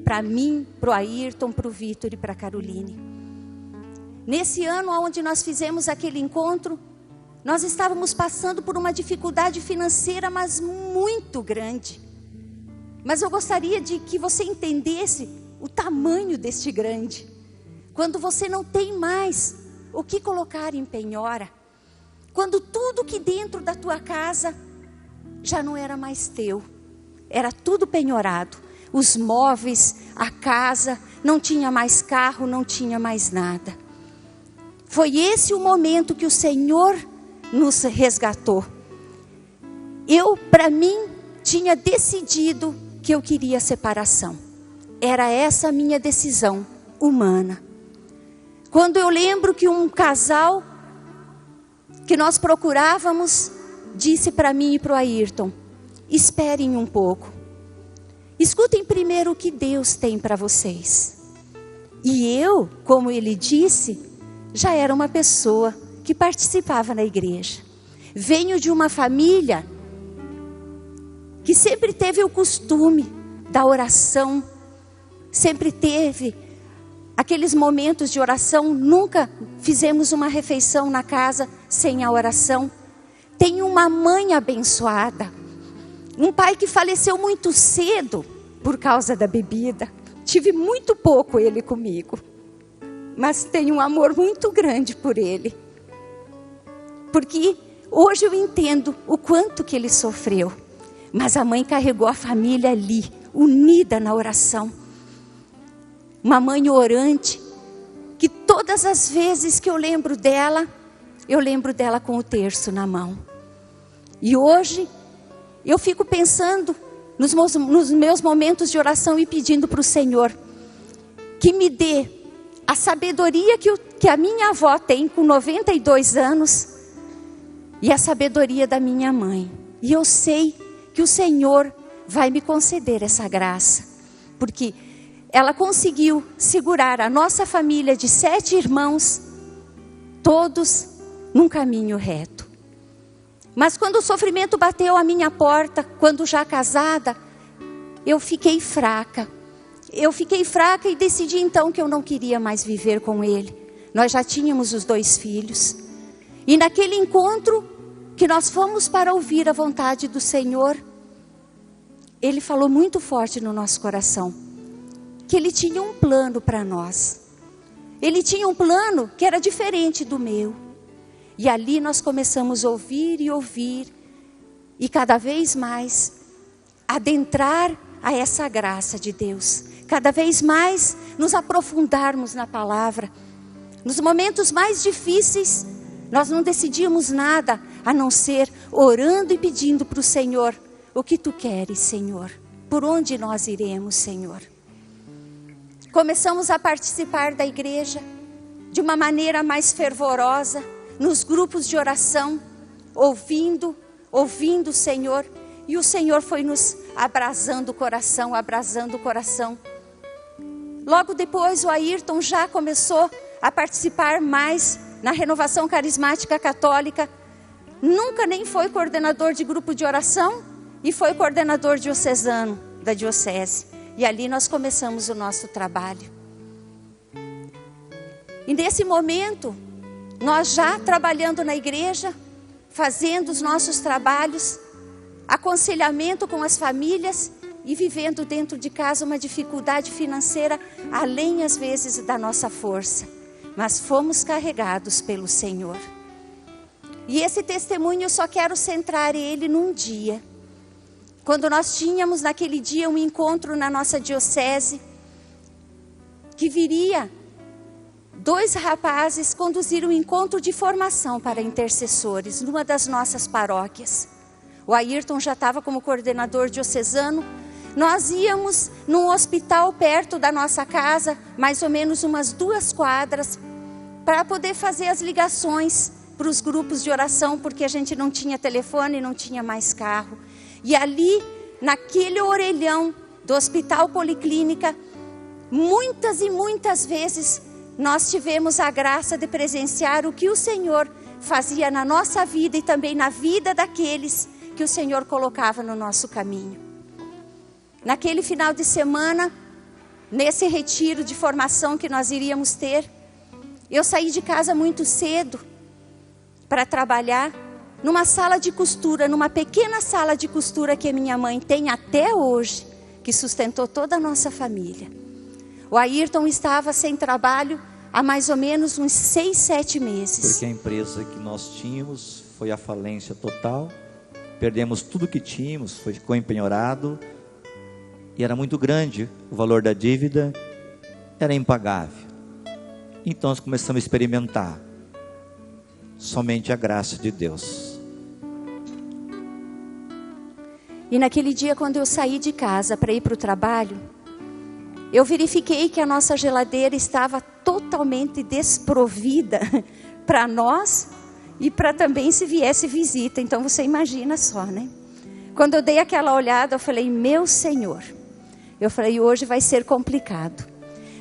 para mim, para o Ayrton, para o Vitor e para a Caroline. Nesse ano onde nós fizemos aquele encontro, nós estávamos passando por uma dificuldade financeira, mas muito grande. Mas eu gostaria de que você entendesse o tamanho deste grande. Quando você não tem mais o que colocar em penhora, quando tudo que dentro da tua casa já não era mais teu, era tudo penhorado, os móveis, a casa, não tinha mais carro, não tinha mais nada. Foi esse o momento que o Senhor nos resgatou. Eu, para mim, tinha decidido que eu queria separação. Era essa a minha decisão humana. Quando eu lembro que um casal que nós procurávamos disse para mim e para o Ayrton: esperem um pouco, escutem primeiro o que Deus tem para vocês. E eu, como ele disse, já era uma pessoa que participava na igreja. Venho de uma família que sempre teve o costume da oração, sempre teve aqueles momentos de oração, nunca fizemos uma refeição na casa sem a oração. Tenho uma mãe abençoada, um pai que faleceu muito cedo por causa da bebida. Tive muito pouco ele comigo, mas tenho um amor muito grande por ele. Porque hoje eu entendo o quanto que ele sofreu. Mas a mãe carregou a família ali, unida na oração. Uma mãe orante, que todas as vezes que eu lembro dela com o terço na mão. E hoje, eu fico pensando nos meus momentos de oração e pedindo para o Senhor que me dê a sabedoria que a minha avó tem com 92 anos e a sabedoria da minha mãe. E eu sei que o Senhor vai me conceder essa graça, porque ela conseguiu segurar a nossa família de 7 irmãos, todos num caminho reto. Mas quando o sofrimento bateu à minha porta, quando já casada, eu fiquei fraca. Eu fiquei fraca e decidi então que eu não queria mais viver com ele. Nós já tínhamos os 2 filhos. E naquele encontro que nós fomos para ouvir a vontade do Senhor, ele falou muito forte no nosso coração, que ele tinha um plano para nós. Ele tinha um plano que era diferente do meu. E ali nós começamos a ouvir e ouvir, e cada vez mais adentrar a essa graça de Deus. Cada vez mais nos aprofundarmos na palavra. Nos momentos mais difíceis, nós não decidimos nada a não ser orando e pedindo para o Senhor: o que tu queres, Senhor? Por onde nós iremos, Senhor? Começamos a participar da igreja de uma maneira mais fervorosa, nos grupos de oração, ouvindo o Senhor. E o Senhor foi nos abrasando o coração, abrasando o coração. Logo depois o Ayrton já começou a participar mais na renovação carismática católica. Nunca nem foi coordenador de grupo de oração e foi coordenador diocesano da diocese. E ali nós começamos o nosso trabalho. E nesse momento, nós já trabalhando na igreja, fazendo os nossos trabalhos, aconselhamento com as famílias e vivendo dentro de casa uma dificuldade financeira além às vezes da nossa força. Mas fomos carregados pelo Senhor. E esse testemunho eu só quero centrar ele num dia. Quando nós tínhamos naquele dia um encontro na nossa diocese, que viria 2 rapazes conduzir um encontro de formação para intercessores numa das nossas paróquias. O Ayrton já estava como coordenador diocesano. Nós íamos num hospital perto da nossa casa, mais ou menos umas 2 quadras, para poder fazer as ligações para os grupos de oração, porque a gente não tinha telefone, não tinha mais carro. E ali, naquele orelhão do Hospital Policlínica, muitas e muitas vezes, nós tivemos a graça de presenciar o que o Senhor fazia na nossa vida e também na vida daqueles que o Senhor colocava no nosso caminho. Naquele final de semana, nesse retiro de formação que nós iríamos ter, eu saí de casa muito cedo para trabalhar numa sala de costura, numa pequena sala de costura que a minha mãe tem até hoje, que sustentou toda a nossa família. O Ayrton estava sem trabalho há mais ou menos uns 6, 7 meses. Porque a empresa que nós tínhamos foi à falência total, perdemos tudo que tínhamos, ficou empenhorado, e era muito grande o valor da dívida, era impagável. Então nós começamos a experimentar somente a graça de Deus. E naquele dia, quando eu saí de casa para ir para o trabalho, eu verifiquei que a nossa geladeira estava totalmente desprovida para nós e para também se viesse visita. Então você imagina só, né? Quando eu dei aquela olhada, eu falei: meu Senhor, eu falei, hoje vai ser complicado.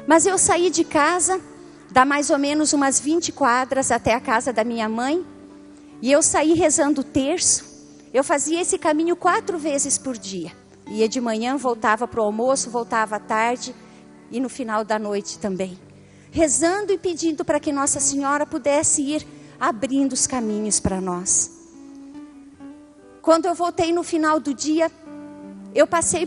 Mas eu saí de casa, dá mais ou menos umas 20 quadras até a casa da minha mãe, e eu saí rezando o terço. eu fazia esse caminho 4 vezes por dia. Ia de manhã, voltava para o almoço, voltava à tarde e no final da noite também. Rezando e pedindo para que Nossa Senhora pudesse ir abrindo os caminhos para nós. Quando eu voltei no final do dia, eu passei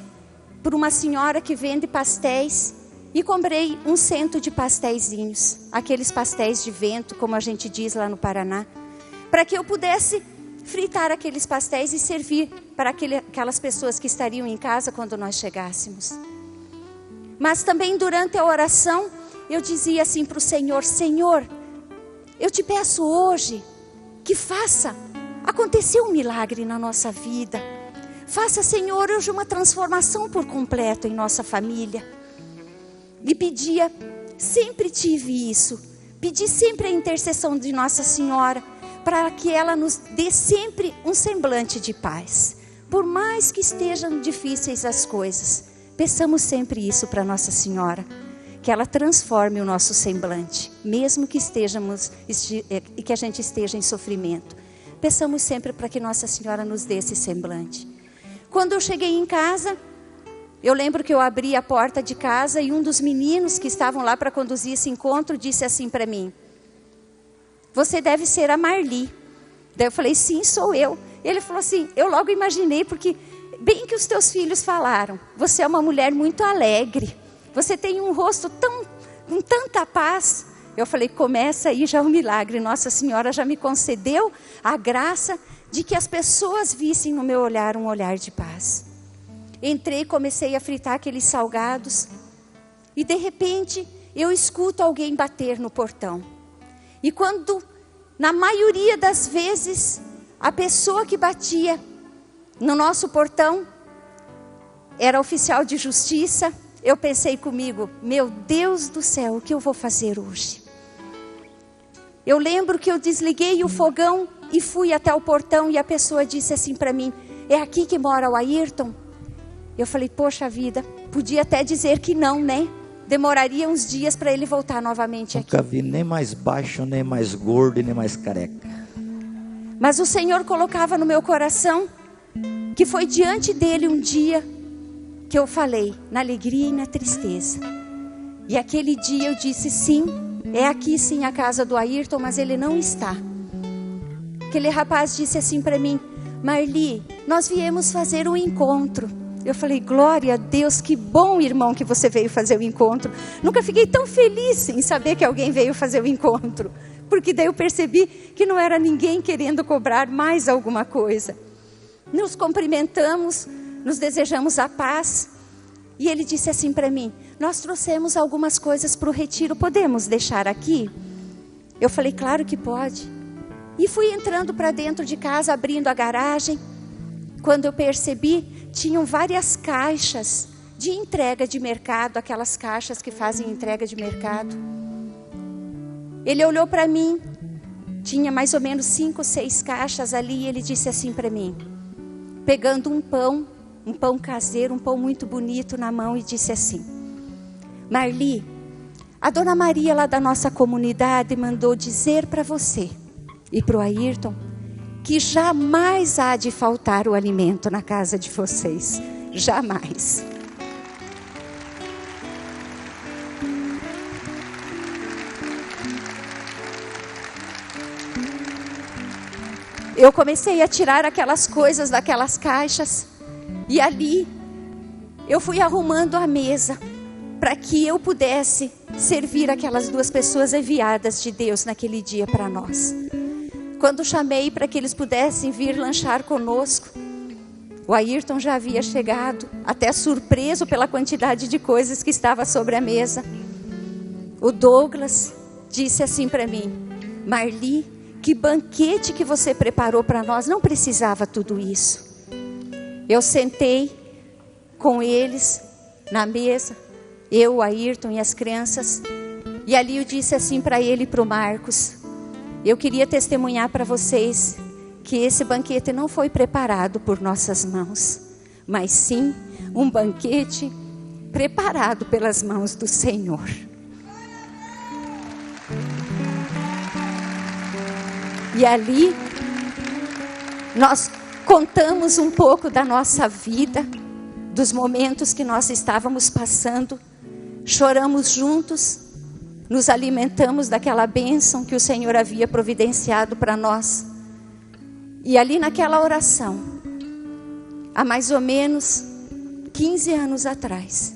por uma senhora que vende pastéis e comprei um cento de pastéisinhos, aqueles pastéis de vento, como a gente diz lá no Paraná, para que eu pudesse fritar aqueles pastéis e servir para aquelas pessoas que estariam em casa quando nós chegássemos. Mas também durante a oração, eu dizia assim para o Senhor: Senhor, eu te peço hoje que faça acontecer um milagre na nossa vida. Faça, Senhor, hoje uma transformação por completo em nossa família. E pedia, sempre tive isso, pedi sempre a intercessão de Nossa Senhora, para que ela nos dê sempre um semblante de paz. Por mais que estejam difíceis as coisas, peçamos sempre isso para Nossa Senhora, que ela transforme o nosso semblante, mesmo que que a gente esteja em sofrimento. Peçamos sempre para que Nossa Senhora nos dê esse semblante. Quando eu cheguei em casa, eu lembro que eu abri a porta de casa e um dos meninos que estavam lá para conduzir esse encontro disse assim para mim: você deve ser a Marli. Daí eu falei: sim, sou eu. Ele falou assim, eu logo imaginei, porque bem que os teus filhos falaram, você é uma mulher muito alegre, você tem um rosto com tanta paz. Eu falei: começa aí já o milagre, Nossa Senhora já me concedeu a graça de que as pessoas vissem no meu olhar um olhar de paz. Entrei e comecei a fritar aqueles salgados, e de repente eu escuto alguém bater no portão. E quando, na maioria das vezes, a pessoa que batia no nosso portão era oficial de justiça, eu pensei comigo: meu Deus do céu, o que eu vou fazer hoje? Eu lembro que eu desliguei o fogão e fui até o portão, e a pessoa disse assim para mim: é aqui que mora o Ayrton? Eu falei: poxa vida, podia até dizer que não, né? Demoraria uns dias para ele voltar novamente aqui. Nunca vi nem mais baixo, nem mais gordo, nem mais careca. Mas o Senhor colocava no meu coração que foi diante dele um dia que eu falei, na alegria e na tristeza. E aquele dia eu disse: sim, é aqui sim a casa do Ayrton, mas ele não está. Aquele rapaz disse assim para mim: Marli, nós viemos fazer um encontro. Eu falei: glória a Deus, que bom, irmão, que você veio fazer o encontro. Nunca fiquei tão feliz em saber que alguém veio fazer o encontro, porque daí eu percebi que não era ninguém querendo cobrar mais alguma coisa. Nos cumprimentamos, nos desejamos a paz, e ele disse assim para mim: nós trouxemos algumas coisas para o retiro, podemos deixar aqui? Eu falei: claro que pode. E fui entrando para dentro de casa, abrindo a garagem. Quando eu percebi, tinham várias caixas de entrega de mercado, aquelas caixas que fazem entrega de mercado. Ele olhou para mim, tinha mais ou menos 5 ou 6 caixas ali, e ele disse assim para mim, pegando um pão caseiro, um pão muito bonito na mão, e disse assim: Marli, a Dona Maria lá da nossa comunidade mandou dizer para você e para o Ayrton que jamais há de faltar o alimento na casa de vocês. Jamais. Eu comecei a tirar aquelas coisas daquelas caixas. E ali eu fui arrumando a mesa para que eu pudesse servir aquelas 2 pessoas enviadas de Deus naquele dia para nós. Quando chamei para que eles pudessem vir lanchar conosco, o Ayrton já havia chegado, até surpreso pela quantidade de coisas que estava sobre a mesa. O Douglas disse assim para mim: Marli, que banquete que você preparou para nós, não precisava tudo isso. Eu sentei com eles na mesa, eu, o Ayrton e as crianças, e ali eu disse assim para ele e para o Marcos: eu queria testemunhar para vocês que esse banquete não foi preparado por nossas mãos, mas sim um banquete preparado pelas mãos do Senhor. E ali nós contamos um pouco da nossa vida, dos momentos que nós estávamos passando, choramos juntos, nos alimentamos daquela bênção que o Senhor havia providenciado para nós. E ali naquela oração, há mais ou menos 15 anos atrás,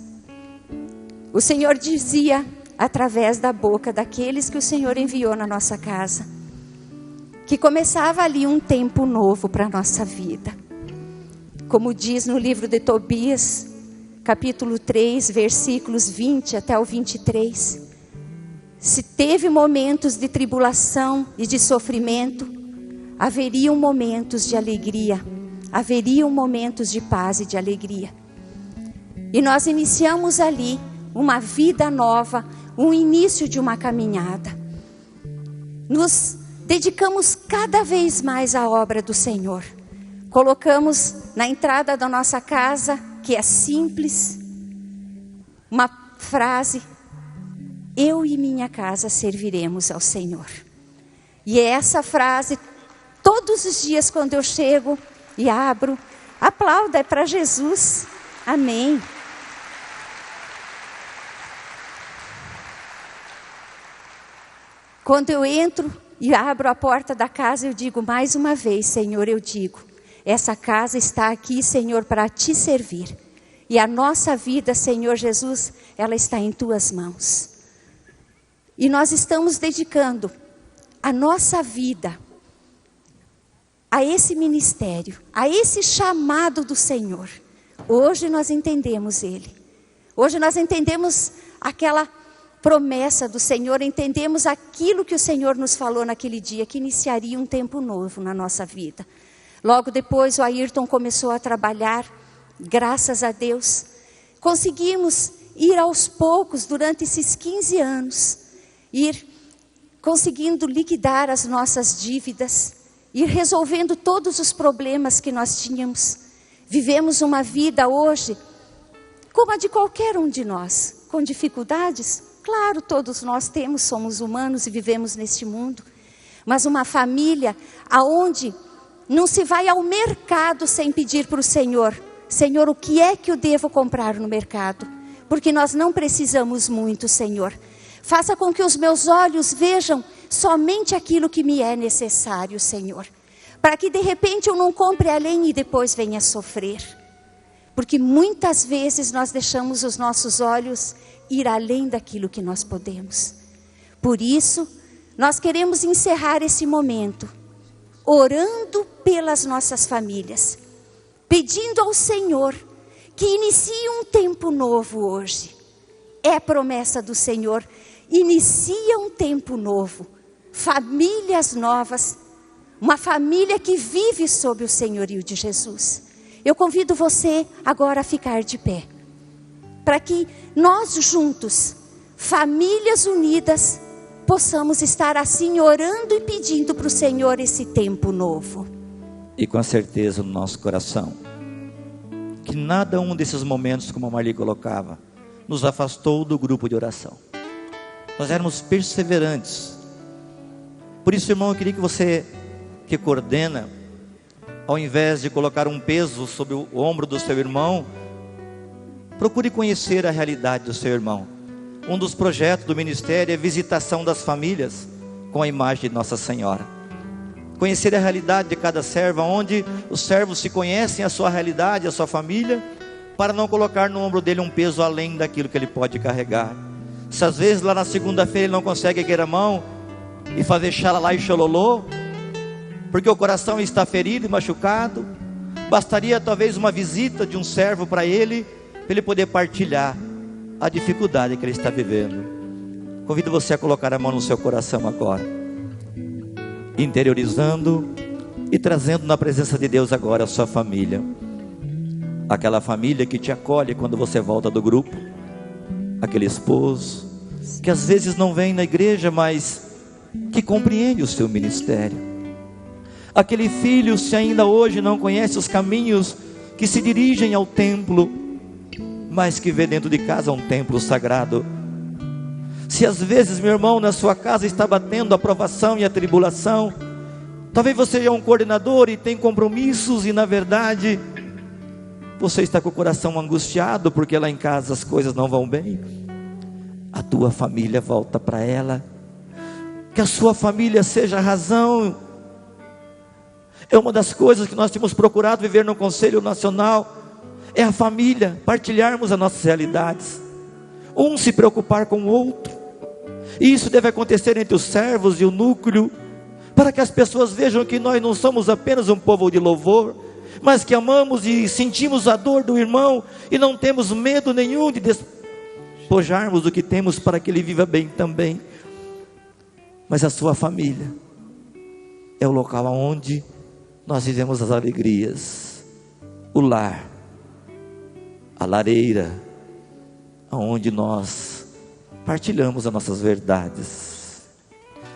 o Senhor dizia através da boca daqueles que o Senhor enviou na nossa casa, que começava ali um tempo novo para a nossa vida. Como diz no livro de Tobias, capítulo 3, versículos 20 até o 23. Se teve momentos de tribulação e de sofrimento, haveriam momentos de alegria, haveriam momentos de paz e de alegria. E nós iniciamos ali uma vida nova, um início de uma caminhada. Nos dedicamos cada vez mais à obra do Senhor. Colocamos na entrada da nossa casa, que é simples, uma frase: eu e minha casa serviremos ao Senhor. E é essa frase, todos os dias quando eu chego e abro, aplauda, é para Jesus. Amém. Quando eu entro e abro a porta da casa, eu digo mais uma vez: Senhor, eu digo, essa casa está aqui, Senhor, para te servir. E a nossa vida, Senhor Jesus, ela está em tuas mãos. E nós estamos dedicando a nossa vida a esse ministério, a esse chamado do Senhor. Hoje nós entendemos ele. Hoje nós entendemos aquela promessa do Senhor, entendemos aquilo que o Senhor nos falou naquele dia, que iniciaria um tempo novo na nossa vida. Logo depois o Ayrton começou a trabalhar, graças a Deus. Conseguimos ir aos poucos, durante esses 15 anos, ir conseguindo liquidar as nossas dívidas, ir resolvendo todos os problemas que nós tínhamos. Vivemos uma vida hoje, como a de qualquer um de nós, com dificuldades. Claro, todos nós temos, somos humanos e vivemos neste mundo. Mas uma família aonde não se vai ao mercado sem pedir para o Senhor: Senhor, o que é que eu devo comprar no mercado? Porque nós não precisamos muito, Senhor. Faça com que os meus olhos vejam somente aquilo que me é necessário, Senhor. Para que de repente eu não compre além e depois venha sofrer. Porque muitas vezes nós deixamos os nossos olhos ir além daquilo que nós podemos. Por isso, nós queremos encerrar esse momento orando pelas nossas famílias, pedindo ao Senhor que inicie um tempo novo hoje. É a promessa do Senhor: inicia um tempo novo, famílias novas, uma família que vive sob o senhorio de Jesus. Eu convido você agora a ficar de pé, para que nós juntos, famílias unidas, possamos estar assim orando e pedindo para o Senhor esse tempo novo. E com certeza no nosso coração, que nada um desses momentos, como a Marli colocava, nos afastou do grupo de oração. Nós éramos perseverantes. Por isso, irmão, eu queria que você, que coordena, ao invés de colocar um peso sobre o ombro do seu irmão, procure conhecer a realidade do seu irmão. Um dos projetos do ministério é a visitação das famílias com a imagem de Nossa Senhora. Conhecer a realidade de cada servo, onde os servos se conhecem a sua realidade, a sua família, para não colocar no ombro dele um peso além daquilo que ele pode carregar. Se às vezes lá na segunda-feira ele não consegue erguer a mão e fazer xalalá e xololô, porque o coração está ferido e machucado, bastaria talvez uma visita de um servo para ele poder partilhar a dificuldade que ele está vivendo. Convido você a colocar a mão no seu coração agora, interiorizando e trazendo na presença de Deus agora a sua família. Aquela família que te acolhe quando você volta do grupo, aquele esposo que às vezes não vem na igreja, mas que compreende o seu ministério. Aquele filho, se ainda hoje não conhece os caminhos que se dirigem ao templo, mas que vê dentro de casa um templo sagrado. Se às vezes, meu irmão, na sua casa está batendo a provação e a tribulação, Talvez você é um coordenador e tem compromissos, e na verdade você está com o coração angustiado porque lá em casa as coisas não vão bem. A tua família, volta para ela. Que a sua família seja a razão. É uma das coisas que nós temos procurado viver no Conselho Nacional. É a família, partilharmos as nossas realidades. Um se preocupar com o outro. E isso deve acontecer entre os servos e o núcleo, para que as pessoas vejam que nós não somos apenas um povo de louvor, mas que amamos e sentimos a dor do irmão, e não temos medo nenhum de despojarmos do que temos para que ele viva bem também. Mas a sua família é o local onde nós vivemos as alegrias, o lar, a lareira, onde nós partilhamos as nossas verdades.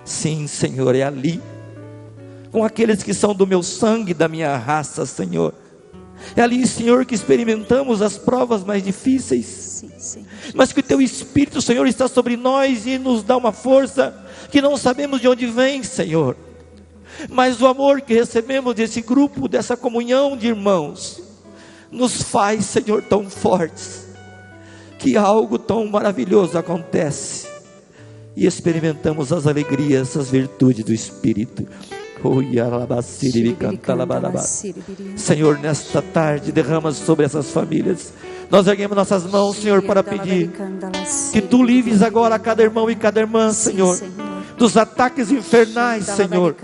Sim, Senhor, é ali, com aqueles que são do meu sangue, da minha raça, Senhor. É ali, Senhor, que experimentamos as provas mais difíceis. Sim. Mas que o Teu Espírito, Senhor, está sobre nós e nos dá uma força que não sabemos de onde vem, Senhor. Mas o amor que recebemos desse grupo, dessa comunhão de irmãos, nos faz, Senhor, tão fortes, que algo tão maravilhoso acontece, e experimentamos as alegrias, as virtudes do Espírito. Senhor, nesta tarde, derrama sobre essas famílias. Nós erguemos nossas mãos, Senhor, para pedir que Tu livres agora a cada irmão e cada irmã, Senhor, dos ataques infernais, Senhor,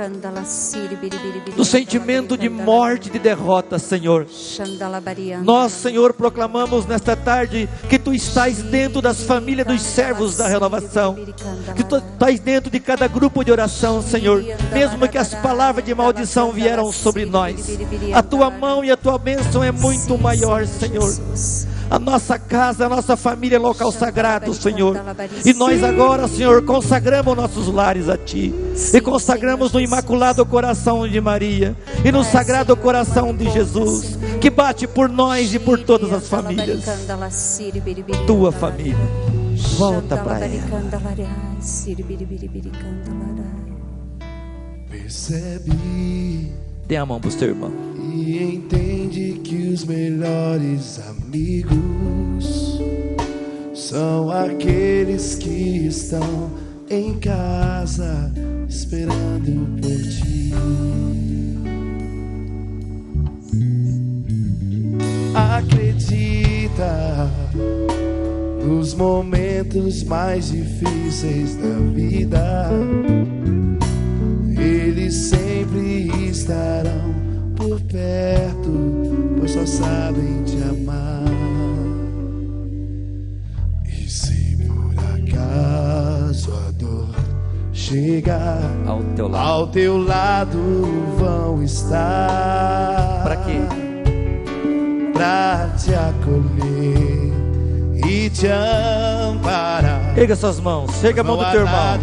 do sentimento de morte, de derrota, Senhor. Nós, Senhor, proclamamos nesta tarde que Tu estás dentro das famílias dos servos da renovação, que Tu estás dentro de cada grupo de oração, Senhor. Mesmo que as palavras de maldição vieram sobre nós, a Tua mão e a Tua bênção é muito maior, Senhor. A nossa casa, a nossa família é local sagrado, Senhor. E nós agora, Senhor, consagramos nossos lares a Ti. E consagramos no Imaculado Coração de Maria e no Sagrado Coração de Jesus, que bate por nós e por todas as famílias. Tua família, volta para ela. Percebe, dê a mão para o seu irmão, e entende que os melhores amigos são aqueles que estão em casa esperando por ti. Acredita, nos momentos mais difíceis da vida, eles sempre estarão por perto, pois só sabem te amar. E se por acaso a dor chegar ao teu lado vão estar. Para quê? Pra te acolher e te amparar. Erga suas mãos, chega a mão do teu irmão.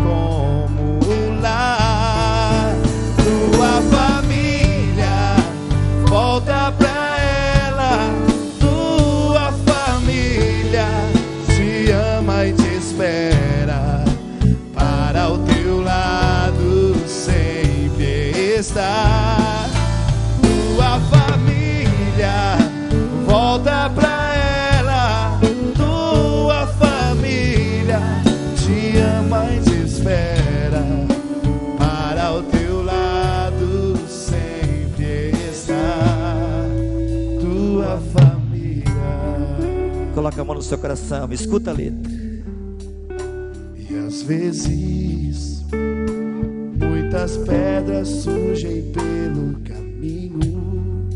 Como lá, tua família, volta pra ela. Tua família te ama e te espera, para o teu lado sempre estar. Tua família, volta pra ela. Tua família te ama e te espera, para o teu lado sempre estar. Tua família. Coloca a mão no seu coração, escuta a letra. E às vezes muitas pedras surgem pelo caminho,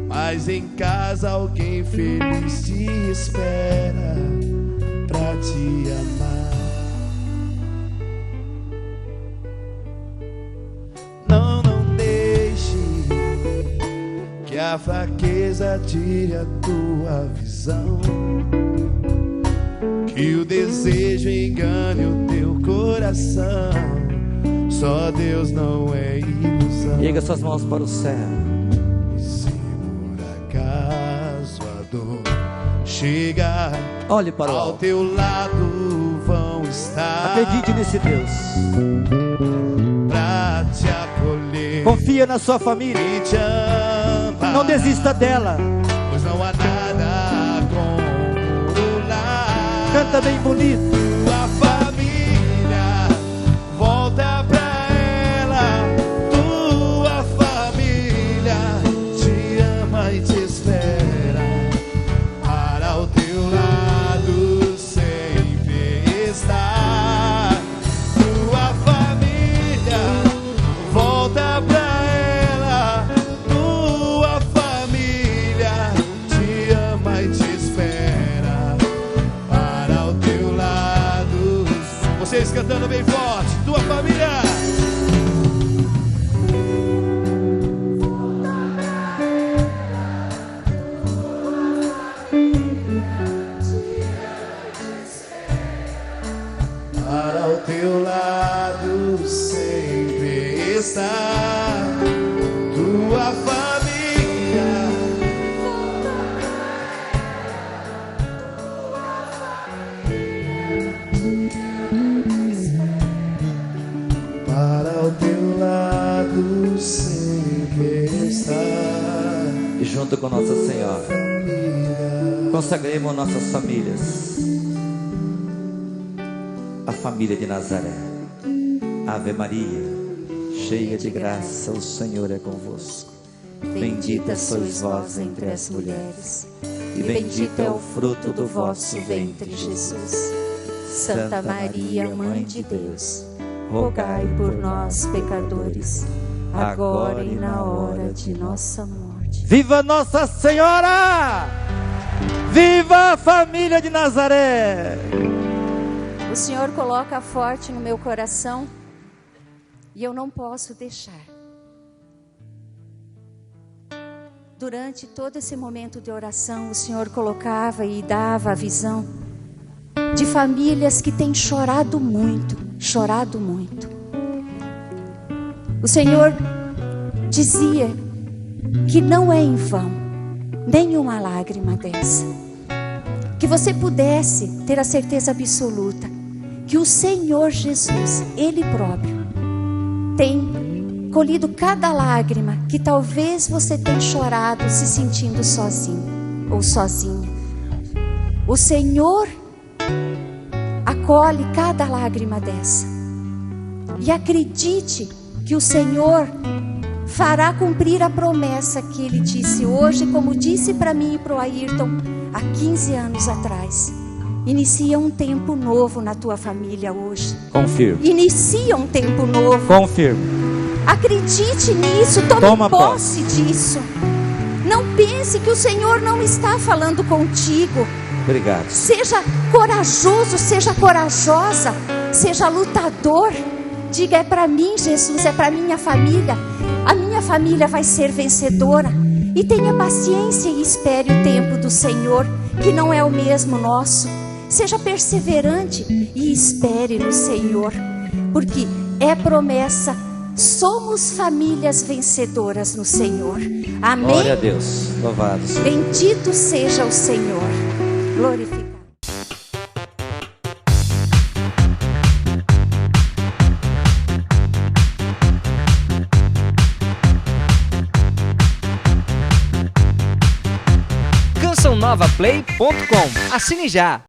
mas em casa alguém feliz te espera pra te amar. Não deixe que a fraqueza tire a tua visão, que o desejo engane o teu coração. Só Deus não é ilusão. Erga suas mãos para o céu. Se por acaso a dor chegar olhe para o ao alto, teu lado vão está Acredite nesse Deus. pra te acolher Confia na sua família. e te amparar. Não desista dela. Pois não há nada como lá. Canta bem bonito. Tua família, volta pra ela. Tua família te ama e te espera. Para o teu lado sempre está. Tua família, volta pra ela. Tua família te ama e te espera. Para o teu lado. Vocês cantando bem forte. Tua família. Para o teu lado sempre está. Tua família. Para o teu lado sempre está. E junto com Nossa Senhora, consagremos nossas famílias. A família de Nazaré. Ave Maria, cheia de graça, o Senhor é convosco. Bendita sois vós entre as mulheres, e bendito é o fruto do vosso ventre, Jesus. Santa Maria, Mãe de Deus, rogai por nós, pecadores, agora e na hora de nossa morte. Viva Nossa Senhora! Viva a família de Nazaré! O Senhor coloca forte no meu coração e eu não posso deixar. Durante todo esse momento de oração, o Senhor colocava e dava a visão de famílias que têm chorado muito, chorado muito. O Senhor dizia que não é em vão nenhuma lágrima dessa. Que você pudesse ter a certeza absoluta que o Senhor Jesus, Ele próprio, tem colhido cada lágrima que talvez você tenha chorado se sentindo sozinho ou sozinha. O Senhor acolhe cada lágrima dessa. E acredite que o Senhor fará cumprir a promessa que Ele disse hoje, como disse para mim e para o Ayrton há 15 anos atrás. Inicia um tempo novo na tua família hoje. Confirmo. Inicia um tempo novo. Confirmo. Acredite nisso, tome posse disso. Não pense que o Senhor não está falando contigo. Obrigado. Seja corajoso, seja corajosa, seja lutador. Diga: é para mim, Jesus, é para minha família. A minha família vai ser vencedora. E tenha paciência e espere o tempo do Senhor, que não é o mesmo nosso. Seja perseverante e espere no Senhor, porque é promessa. Somos famílias vencedoras no Senhor. Amém? Glória a Deus. Louvado seja. Bendito seja o Senhor. Glorificado. CançãoNovaPlay.com. Assine já!